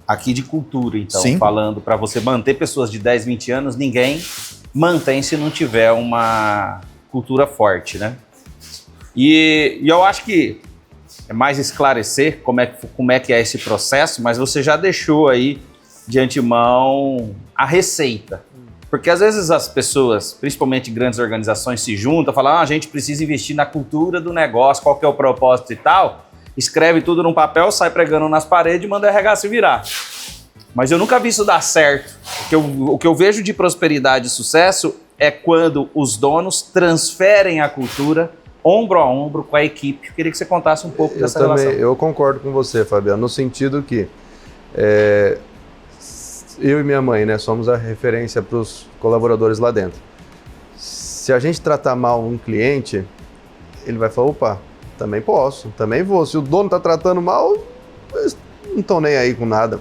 aqui de cultura, então, Sim. falando para você manter pessoas de 10, 20 anos, ninguém mantém se não tiver uma cultura forte, né? E eu acho que é mais esclarecer como é que é esse processo, mas você já deixou aí de antemão a receita. Porque às vezes as pessoas, principalmente grandes organizações, se juntam, falam, a gente precisa investir na cultura do negócio, qual que é o propósito e tal, escreve tudo num papel, sai pregando nas paredes e manda o RH se virar. Mas eu nunca vi isso dar certo. O que eu vejo de prosperidade e sucesso é quando os donos transferem a cultura ombro a ombro com a equipe. Eu queria que você contasse um pouco dessa relação. Eu concordo com você, Fabiano, no sentido que eu e minha mãe, né, somos a referência para os colaboradores lá dentro. Se a gente tratar mal um cliente, ele vai falar, opa, também posso, também vou. Se o dono está tratando mal, eles não estão nem aí com nada.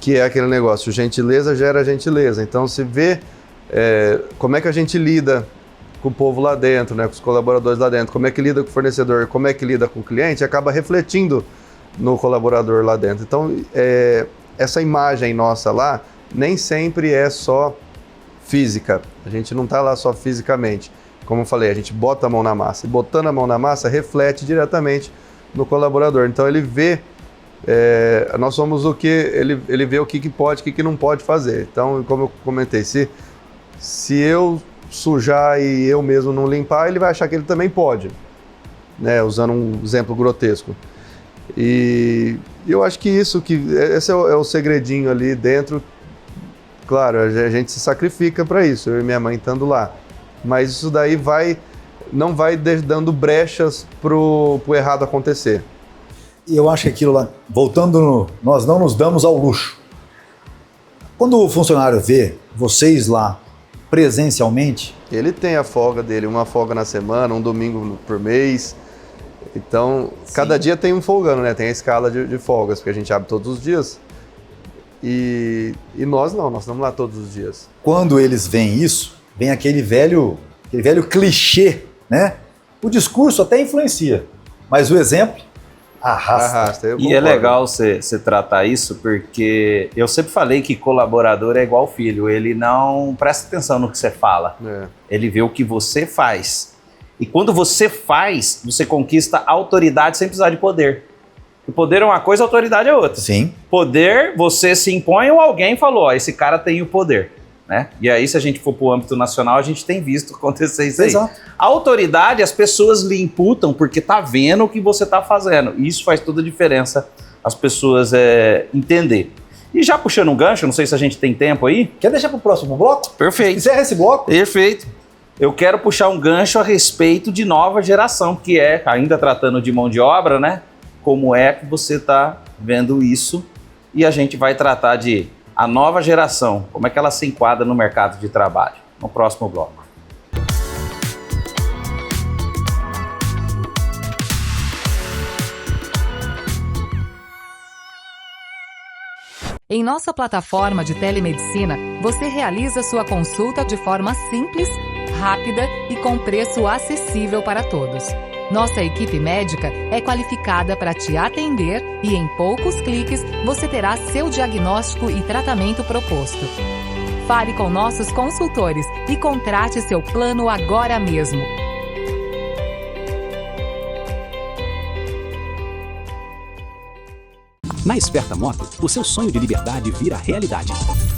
Que é aquele negócio, gentileza gera gentileza. Então, se vê como é que a gente lida com o povo lá dentro, né, com os colaboradores lá dentro, como é que lida com o fornecedor, como é que lida com o cliente, acaba refletindo no colaborador lá dentro. Então, essa imagem nossa lá nem sempre é só física. A gente não está lá só fisicamente. Como eu falei, a gente bota a mão na massa. E botando a mão na massa, reflete diretamente no colaborador. Então, ele vê... nós somos o que... Ele vê o que pode, o que não pode fazer. Então, como eu comentei, se eu sujar e eu mesmo não limpar, ele vai achar que ele também pode, né? Usando um exemplo grotesco. E eu acho que esse é o segredinho ali dentro. Claro, a gente se sacrifica para isso, eu e minha mãe estando lá. Mas isso daí não vai dando brechas pro errado acontecer. E eu acho que aquilo lá, nós não nos damos ao luxo. Quando o funcionário vê vocês lá presencialmente... Ele tem a folga dele, uma folga na semana, um domingo por mês. Então, cada dia tem um folgando, né? Tem a escala de folgas, porque a gente abre todos os dias. E nós não, nós estamos lá todos os dias. Quando eles veem isso, vem aquele velho clichê, né? O discurso até influencia, mas o exemplo arrasta. E é legal você tratar isso, porque eu sempre falei que colaborador é igual filho, ele não presta atenção no que você fala, ele vê o que você faz. E quando você faz, você conquista autoridade sem precisar de poder. O poder é uma coisa, a autoridade é outra. Sim. Poder, você se impõe ou alguém falou, ó, esse cara tem o poder. Né? E aí, se a gente for para o âmbito nacional, a gente tem visto acontecer isso aí. Exato. A autoridade, as pessoas lhe imputam porque tá vendo o que você tá fazendo. E isso faz toda a diferença as pessoas entender. E já puxando um gancho, não sei se a gente tem tempo aí. Quer deixar para o próximo bloco? Perfeito. Encerra esse bloco? Perfeito. Eu quero puxar um gancho a respeito de nova geração, que é, ainda tratando de mão de obra, né? Como é que você está vendo isso? E a gente vai tratar de a nova geração, como é que ela se enquadra no mercado de trabalho, no próximo bloco. Em nossa plataforma de telemedicina, você realiza sua consulta de forma simples, rápida e com preço acessível para todos. Nossa equipe médica é qualificada para te atender e em poucos cliques você terá seu diagnóstico e tratamento proposto. Fale com nossos consultores e contrate seu plano agora mesmo. Na Esperta Moto, o seu sonho de liberdade vira realidade.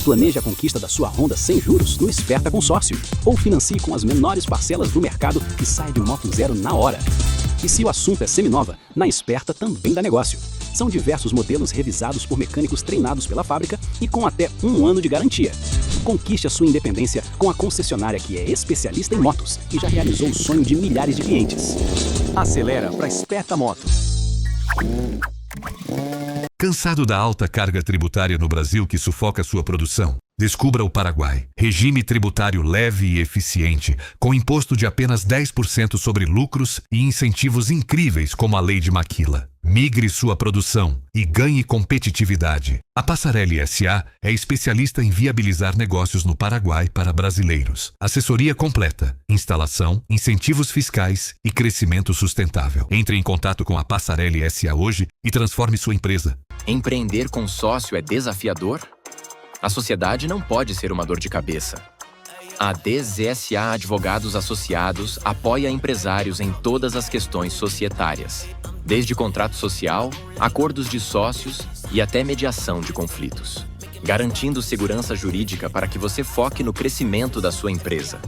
Planeje a conquista da sua Honda sem juros no Esperta Consórcio. Ou financie com as menores parcelas do mercado e saia de moto zero na hora. E se o assunto é seminova, na Esperta também dá negócio. São diversos modelos revisados por mecânicos treinados pela fábrica e com até 1 ano de garantia. Conquiste a sua independência com a concessionária que é especialista em motos e já realizou o sonho de milhares de clientes. Acelera para Esperta Moto. Cansado da alta carga tributária no Brasil que sufoca sua produção? Descubra o Paraguai. Regime tributário leve e eficiente, com imposto de apenas 10% sobre lucros e incentivos incríveis como a Lei de Maquila. Migre sua produção e ganhe competitividade. A Passarelli S.A. é especialista em viabilizar negócios no Paraguai para brasileiros. Assessoria completa, instalação, incentivos fiscais e crescimento sustentável. Entre em contato com a Passarelli S.A. hoje e transforme sua empresa. Empreender com sócio é desafiador? A sociedade não pode ser uma dor de cabeça. A DZSA Advogados Associados apoia empresários em todas as questões societárias, desde contrato social, acordos de sócios e até mediação de conflitos, garantindo segurança jurídica para que você foque no crescimento da sua empresa.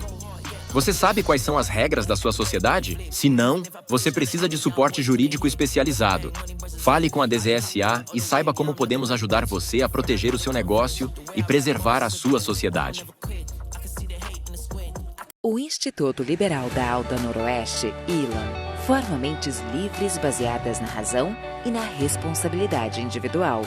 Você sabe quais são as regras da sua sociedade? Se não, você precisa de suporte jurídico especializado. Fale com a DZSA e saiba como podemos ajudar você a proteger o seu negócio e preservar a sua sociedade. O Instituto Liberal da Alta Noroeste, ILAN, forma mentes livres baseadas na razão e na responsabilidade individual.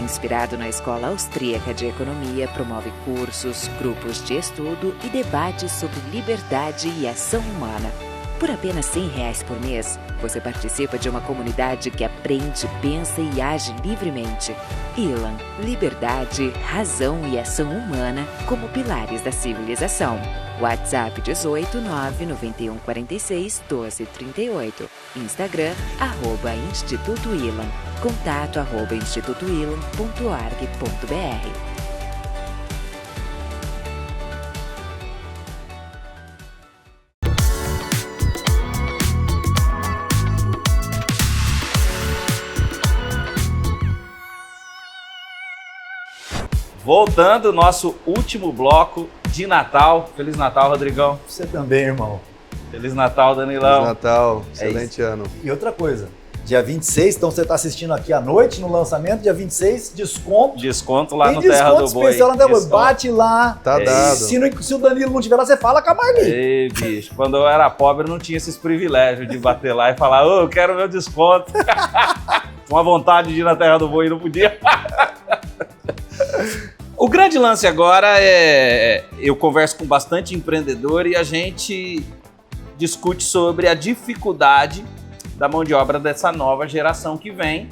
Inspirado na Escola Austríaca de Economia, promove cursos, grupos de estudo e debates sobre liberdade e ação humana. Por apenas R$100 por mês, você participa de uma comunidade que aprende, pensa e age livremente. ILAN, liberdade, razão e ação humana como pilares da civilização. WhatsApp 18 991 46 12 38. Instagram, @Instituto ILAN. Contato @institutoilan.org.br. Voltando, nosso último bloco de Natal. Feliz Natal, Rodrigão. Você também, irmão. Feliz Natal, Danilão. Feliz Natal, excelente ano. E outra coisa, dia 26, então você está assistindo aqui à noite no lançamento, dia 26, desconto. Desconto lá Tem no Terra do Boi. especial na Terra do Boi. Bate lá. Tá dado. Se o Danilo não estiver lá, você fala com a Marli. Ei, bicho, quando eu era pobre eu não tinha esses privilégios de bater lá e falar, ô, eu quero meu desconto. uma vontade de ir na Terra do Boi e não podia. O grande lance agora eu converso com bastante empreendedor e a gente discute sobre a dificuldade da mão de obra dessa nova geração que vem,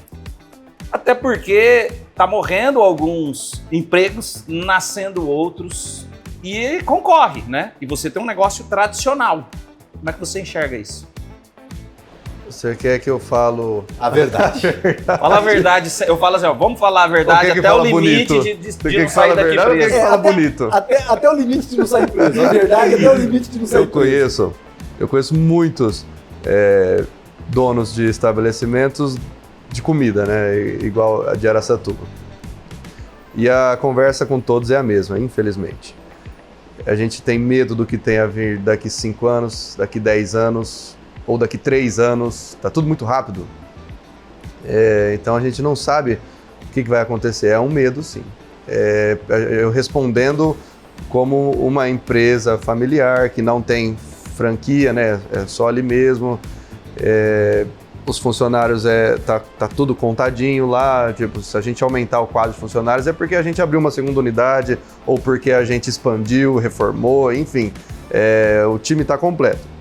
até porque está morrendo alguns empregos, nascendo outros e concorre, né? E você tem um negócio tradicional. Como é que você enxerga isso? Você quer que eu falo A verdade. Fala a verdade, eu falo assim, ó, vamos falar a verdade que até o fala limite bonito? de não sair daqui verdade, preso. que fala bonito? Até o limite de não sair preso. A verdade até o limite de não sair preso. Eu conheço muitos donos de estabelecimentos de comida, né? Igual a de Araçatuba. E a conversa com todos é a mesma, infelizmente. A gente tem medo do que tem a vir daqui 5 anos, daqui 10 anos, ou daqui 3 anos. Tá tudo muito rápido. Então a gente não sabe o que vai acontecer. É um medo, sim. Eu respondendo como uma empresa familiar que não tem franquia, né? É só ali mesmo. Os funcionários tá tudo contadinho lá, tipo, se a gente aumentar o quadro de funcionários é porque a gente abriu uma segunda unidade ou porque a gente expandiu, reformou, enfim, o time está completo.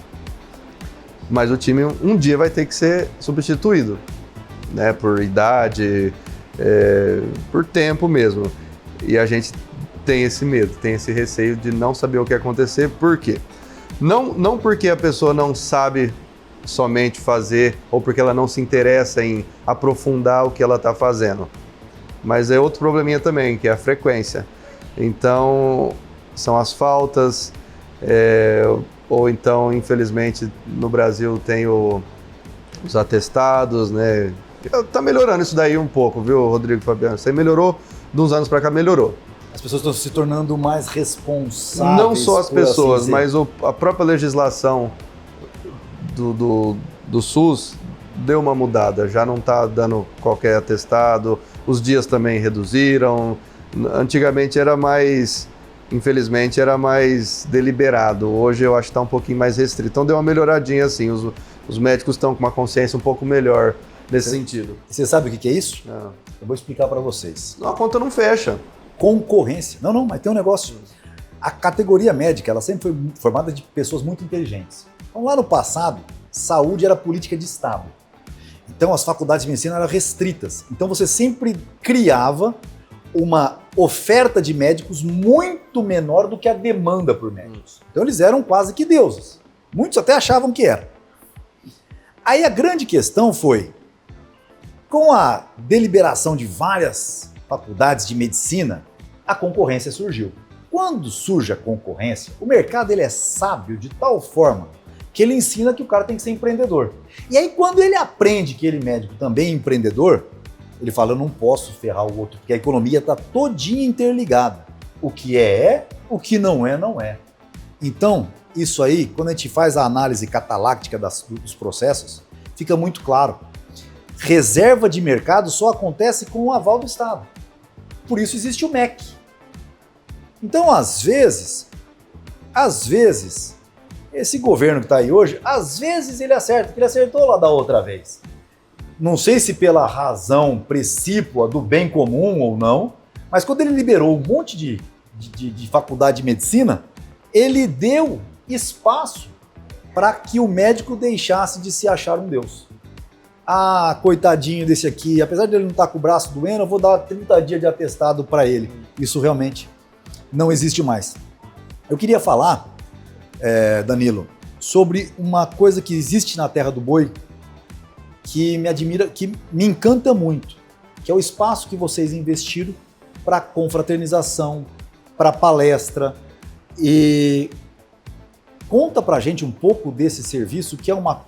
Mas o time um dia vai ter que ser substituído, né, por idade, por tempo mesmo. E a gente tem esse medo, tem esse receio de não saber o que acontecer. Por quê? Não porque a pessoa não sabe somente fazer ou porque ela não se interessa em aprofundar o que ela está fazendo. Mas é outro probleminha também, que é a frequência. Então, são as faltas, ou então, infelizmente, no Brasil tem os atestados, né? Tá melhorando isso daí um pouco, viu, Rodrigo e Fabiano? Isso aí melhorou, de uns anos para cá melhorou. As pessoas estão se tornando mais responsáveis. Não só as pessoas, assim mas a própria legislação do SUS deu uma mudada, já não está dando qualquer atestado, os dias também reduziram. Antigamente era mais, infelizmente, era mais deliberado, hoje eu acho que está um pouquinho mais restrito. Então deu uma melhoradinha assim, os médicos estão com uma consciência um pouco melhor nesse sentido. Você sabe o que é isso? Não. Eu vou explicar para vocês. A conta não fecha. Concorrência. Não, mas tem um negócio. A categoria médica, ela sempre foi formada de pessoas muito inteligentes. Então, lá no passado, saúde era política de Estado. Então, as faculdades de medicina eram restritas. Então, você sempre criava uma oferta de médicos muito menor do que a demanda por médicos. Então, eles eram quase que deuses. Muitos até achavam que eram. Aí, a grande questão foi, com a deliberação de várias faculdades de medicina, a concorrência surgiu. Quando surge a concorrência, o mercado ele é sábio de tal forma que ele ensina que o cara tem que ser empreendedor. E aí quando ele aprende que ele médico também é empreendedor, ele fala, eu não posso ferrar o outro, porque a economia está todinha interligada. O que o que não é, não é. Então, isso aí, quando a gente faz a análise cataláctica dos processos, fica muito claro. Reserva de mercado só acontece com o aval do Estado. Por isso existe o MEC. Então, às vezes, esse governo que está aí hoje, às vezes ele acerta, porque ele acertou lá da outra vez. Não sei se pela razão precípua do bem comum ou não, mas quando ele liberou um monte de faculdade de medicina, ele deu espaço para que o médico deixasse de se achar um deus. Ah, coitadinho desse aqui, apesar de ele não estar com o braço doendo, eu vou dar 30 dias de atestado para ele. Isso realmente não existe mais. Eu queria falar, Danilo, sobre uma coisa que existe na Terra do Boi que me admira, que me encanta muito, que é o espaço que vocês investiram para confraternização, para palestra. E conta pra gente um pouco desse serviço, que é uma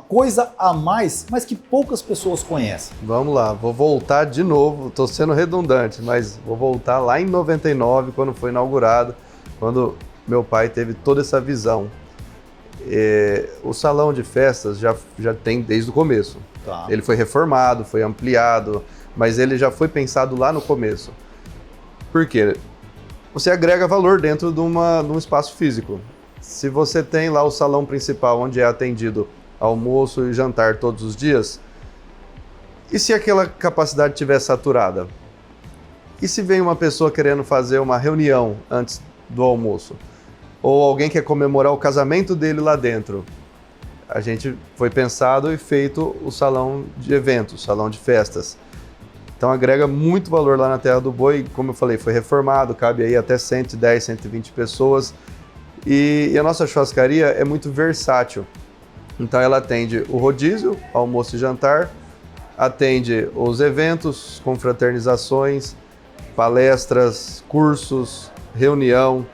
coisa a mais, mas que poucas pessoas conhecem. Vamos lá, vou voltar de novo, estou sendo redundante, mas vou voltar lá em 99, quando foi inaugurado, quando meu pai teve toda essa visão. O salão de festas já tem desde o começo. Tá. Ele foi reformado, foi ampliado, mas ele já foi pensado lá no começo. Por quê? Você agrega valor dentro de um espaço físico. Se você tem lá o salão principal, onde é atendido almoço e jantar todos os dias, E se aquela capacidade estiver saturada? E se vem uma pessoa querendo fazer uma reunião antes do almoço? Ou alguém quer comemorar o casamento dele lá dentro? A gente foi pensado e feito o salão de eventos, salão de festas. Então agrega muito valor lá na Terra do Boi. Como eu falei, foi reformado, cabe aí até 110, 120 pessoas. E a nossa churrascaria é muito versátil. Então ela atende o rodízio, almoço e jantar, atende os eventos, confraternizações, palestras, cursos, reunião,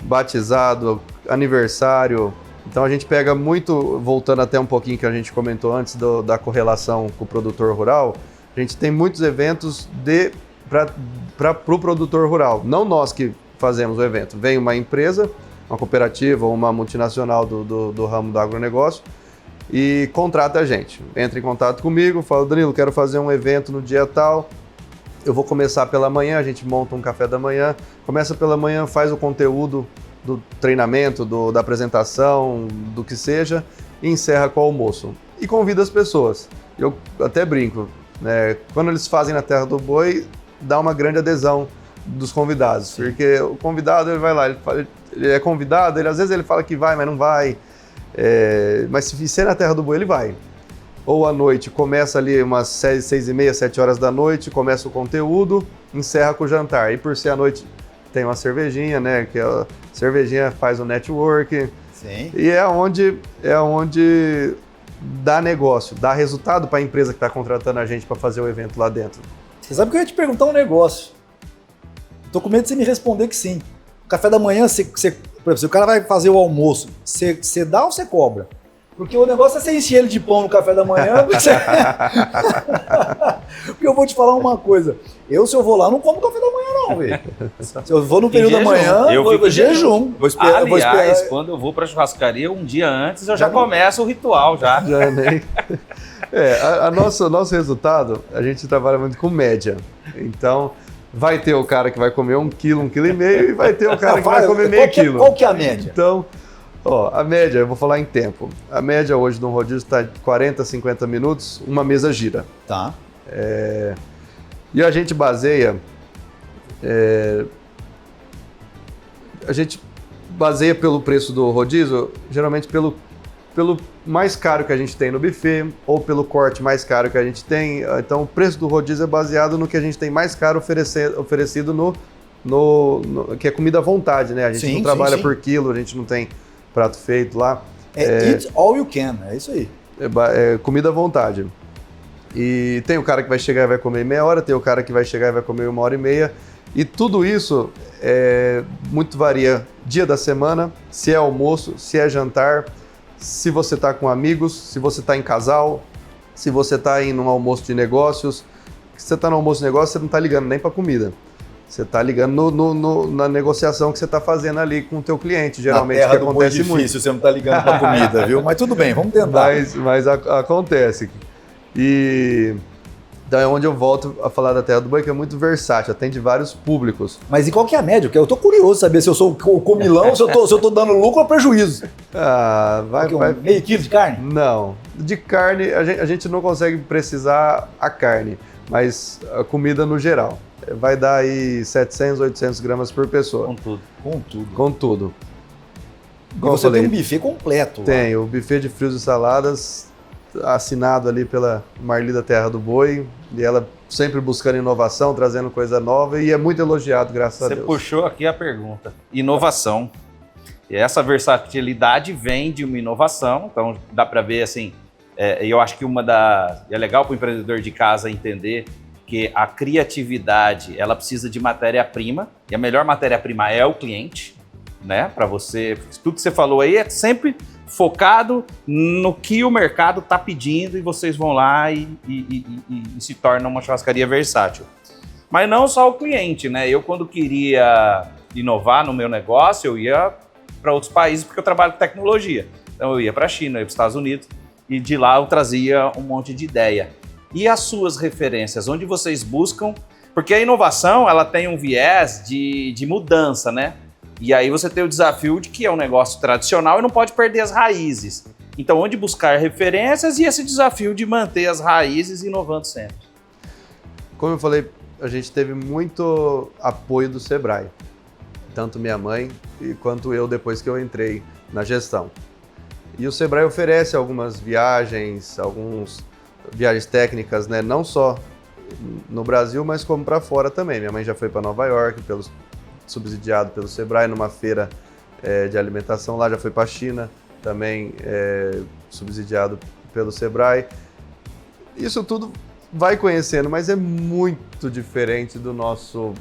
batizado, aniversário. Então a gente pega muito, voltando até um pouquinho que a gente comentou antes da correlação com o produtor rural, a gente tem muitos eventos para o produtor rural. Não nós que fazemos o evento. Vem uma empresa, uma cooperativa ou uma multinacional do ramo do agronegócio e contrata a gente. Entra em contato comigo, fala, Danilo, quero fazer um evento no dia tal, eu vou começar pela manhã, a gente monta um café da manhã, começa pela manhã, faz o conteúdo do treinamento, da apresentação, do que seja, e encerra com o almoço. E convida as pessoas. Eu até brinco, né? Quando eles fazem na Terra do Boi, dá uma grande adesão dos convidados, porque o convidado ele vai lá, ele é convidado, às vezes ele fala que vai, mas não vai, mas se ser na Terra do Boi, ele vai. Ou à noite, começa ali umas 6h30, 7 horas da noite, começa o conteúdo, encerra com o jantar. E por ser à noite, tem uma cervejinha, né? Que a cervejinha faz o network. Sim. E é onde dá negócio, dá resultado para a empresa que está contratando a gente para fazer o evento lá dentro. Você sabe que eu ia te perguntar um negócio. Tô com medo de você me responder que sim. Café da manhã, por exemplo, se o cara vai fazer o almoço, você dá ou você cobra? Porque o negócio é você encher ele de pão no café da manhã. Porque eu vou te falar uma coisa. Se eu vou lá, não como café da manhã não, velho. Se eu vou no período da manhã, eu vou em jejum. Aliás, quando eu vou pra churrascaria, um dia antes, eu já começo o ritual, já. Já nem... Nosso resultado, a gente trabalha muito com média. Então, vai ter o cara que vai comer 1 quilo, 1,5 kg, e vai ter o cara que vai comer meio quilo. Qual que é a média? Então... a média, eu vou falar em tempo. A média hoje no rodízio está de 40 a 50 minutos, uma mesa gira. Tá. E a gente baseia... a gente baseia pelo preço do rodízio, geralmente pelo mais caro que a gente tem no buffet, ou pelo corte mais caro que a gente tem. Então, o preço do rodízio é baseado no que a gente tem mais caro oferecido que é comida à vontade, né? A gente não trabalha por quilo, a gente não tem prato feito lá. Eat all you can, é isso aí. Comida à vontade. E tem o cara que vai chegar e vai comer meia hora, tem o cara que vai chegar e vai comer 1h30. E tudo isso muito varia dia da semana, se é almoço, se é jantar, se você está com amigos, se você está em casal, se você está em um almoço de negócios. Se você está no almoço de negócio, você não está ligando nem para comida. Você está ligando na negociação que você está fazendo ali com o teu cliente, geralmente, que acontece muito. Difícil, você não está ligando para comida, viu? Mas tudo bem, vamos tentar. Mas acontece. E daí é onde eu volto a falar da Terra do Boi, que é muito versátil, atende vários públicos. Mas e qual que é a média? Porque eu tô curioso saber se eu sou o comilão, se eu tô dando lucro ou prejuízo. Vai. Meio quilo de carne? Não. De carne, a gente não consegue precisar a carne, mas a comida no geral. Vai dar aí 700, 800 gramas por pessoa. Com tudo. E você tem um buffet completo. Tem, o buffet de frios e saladas, assinado ali pela Marli da Terra do Boi, e ela sempre buscando inovação, trazendo coisa nova, e é muito elogiado, graças a Deus. Você puxou aqui a pergunta. Inovação. E essa versatilidade vem de uma inovação, então dá para ver assim, eu acho que é legal para o empreendedor de casa entender que a criatividade, ela precisa de matéria-prima, e a melhor matéria-prima é o cliente, né? Para você, tudo que você falou aí é sempre focado no que o mercado está pedindo, e vocês vão lá e se torna uma churrascaria versátil. Mas não só o cliente, né? Eu, quando queria inovar no meu negócio, eu ia para outros países, porque eu trabalho com tecnologia. Então eu ia para a China, eu ia para os Estados Unidos, e de lá eu trazia um monte de ideia. E as suas referências, onde vocês buscam? Porque a inovação, ela tem um viés de mudança, né? E aí você tem o desafio de que é um negócio tradicional e não pode perder as raízes. Então, onde buscar referências e esse desafio de manter as raízes inovando sempre. Como eu falei, a gente teve muito apoio do Sebrae, tanto minha mãe quanto eu depois que eu entrei na gestão. E o Sebrae oferece algumas viagens técnicas, né? Não só no Brasil, mas como para fora também. Minha mãe já foi para Nova York, subsidiado pelo Sebrae, numa feira de alimentação lá, já foi para a China, também subsidiado pelo Sebrae. Isso tudo vai conhecendo, mas é muito diferente do nosso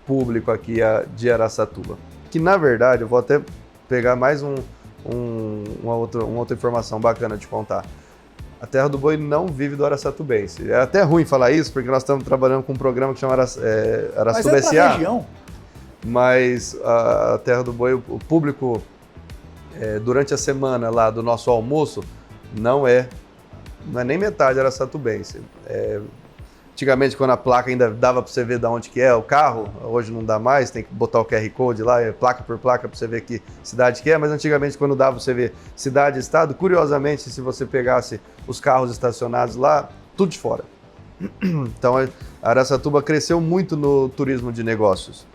público aqui de Araçatuba. Que, na verdade, eu vou até pegar mais uma outra informação bacana de contar. A Terra do Boi não vive do araçatubense. É até ruim falar isso, porque nós estamos trabalhando com um programa que chama Araçatuba S.A. Região. Mas a Terra do Boi, o público, durante a semana lá do nosso almoço, não é nem metade araçatubense. Antigamente, quando a placa ainda dava para você ver de onde que é o carro, hoje não dá mais, tem que botar o QR Code lá, placa por placa para você ver que cidade que é, mas antigamente quando dava para você ver cidade e estado, curiosamente, se você pegasse os carros estacionados lá, tudo de fora. Então, a Araçatuba cresceu muito no turismo de negócios.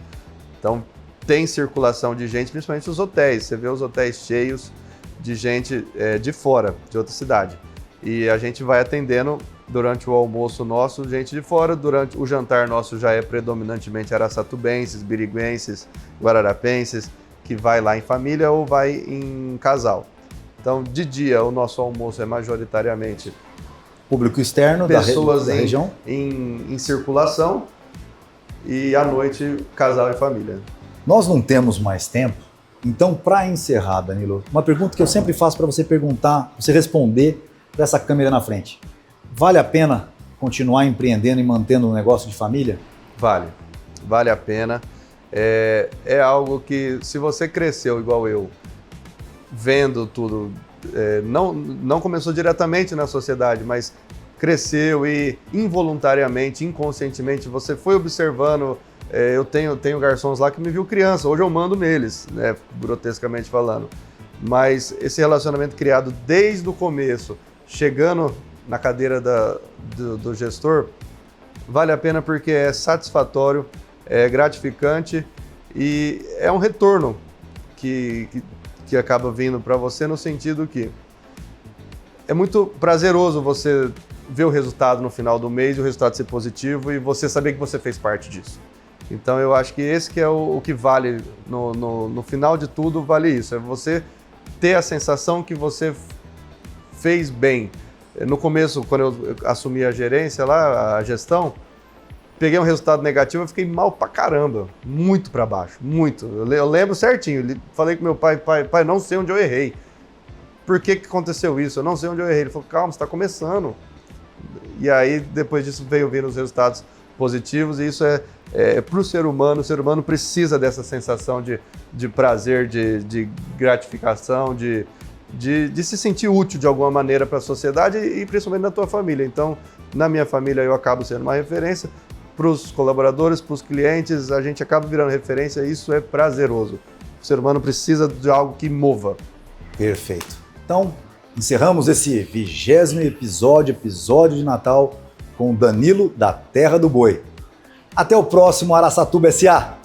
Então, tem circulação de gente, principalmente os hotéis. Você vê os hotéis cheios de gente de fora, de outra cidade. E a gente vai atendendo durante o almoço nosso, gente de fora. Durante o jantar nosso já é predominantemente araçatubenses, biriguenses, guararapenses, que vai lá em família ou vai em casal. Então, de dia, o nosso almoço é majoritariamente Público externo pessoas da região. Em circulação, e à noite, casal e família. Nós não temos mais tempo, então, para encerrar, Danilo, uma pergunta que eu sempre faço para você perguntar, você responder para essa câmera na frente. Vale a pena continuar empreendendo e mantendo um negócio de família? Vale a pena. É algo que, se você cresceu igual eu, vendo tudo, não começou diretamente na sociedade, mas cresceu e involuntariamente, inconscientemente, você foi observando. Eu tenho garçons lá que me viu criança, hoje eu mando neles, né, grotescamente falando. Mas esse relacionamento criado desde o começo, chegando na cadeira do gestor, vale a pena porque é satisfatório, é gratificante e é um retorno que acaba vindo para você no sentido que é muito prazeroso você ver o resultado no final do mês e o resultado ser positivo e você saber que você fez parte disso. Então eu acho que esse que é o que vale, no final de tudo, vale isso. É você ter a sensação que você fez bem. No começo, quando eu assumi a gerência lá, a gestão, peguei um resultado negativo, eu fiquei mal pra caramba. Muito pra baixo, muito. Eu lembro certinho, falei com meu pai, não sei onde eu errei. Por que aconteceu isso? Eu não sei onde eu errei. Ele falou, calma, você tá começando. E aí, depois disso, veio vindo os resultados positivos, e isso é para o ser humano precisa dessa sensação de prazer, de gratificação, de se sentir útil de alguma maneira para a sociedade e principalmente na tua família. Então, na minha família, eu acabo sendo uma referência, para os colaboradores, para os clientes, a gente acaba virando referência e isso é prazeroso. O ser humano precisa de algo que mova. Perfeito. Então, encerramos esse 20º episódio de Natal com o Danilo da Terra do Boi. Até o próximo Araçatuba S.A.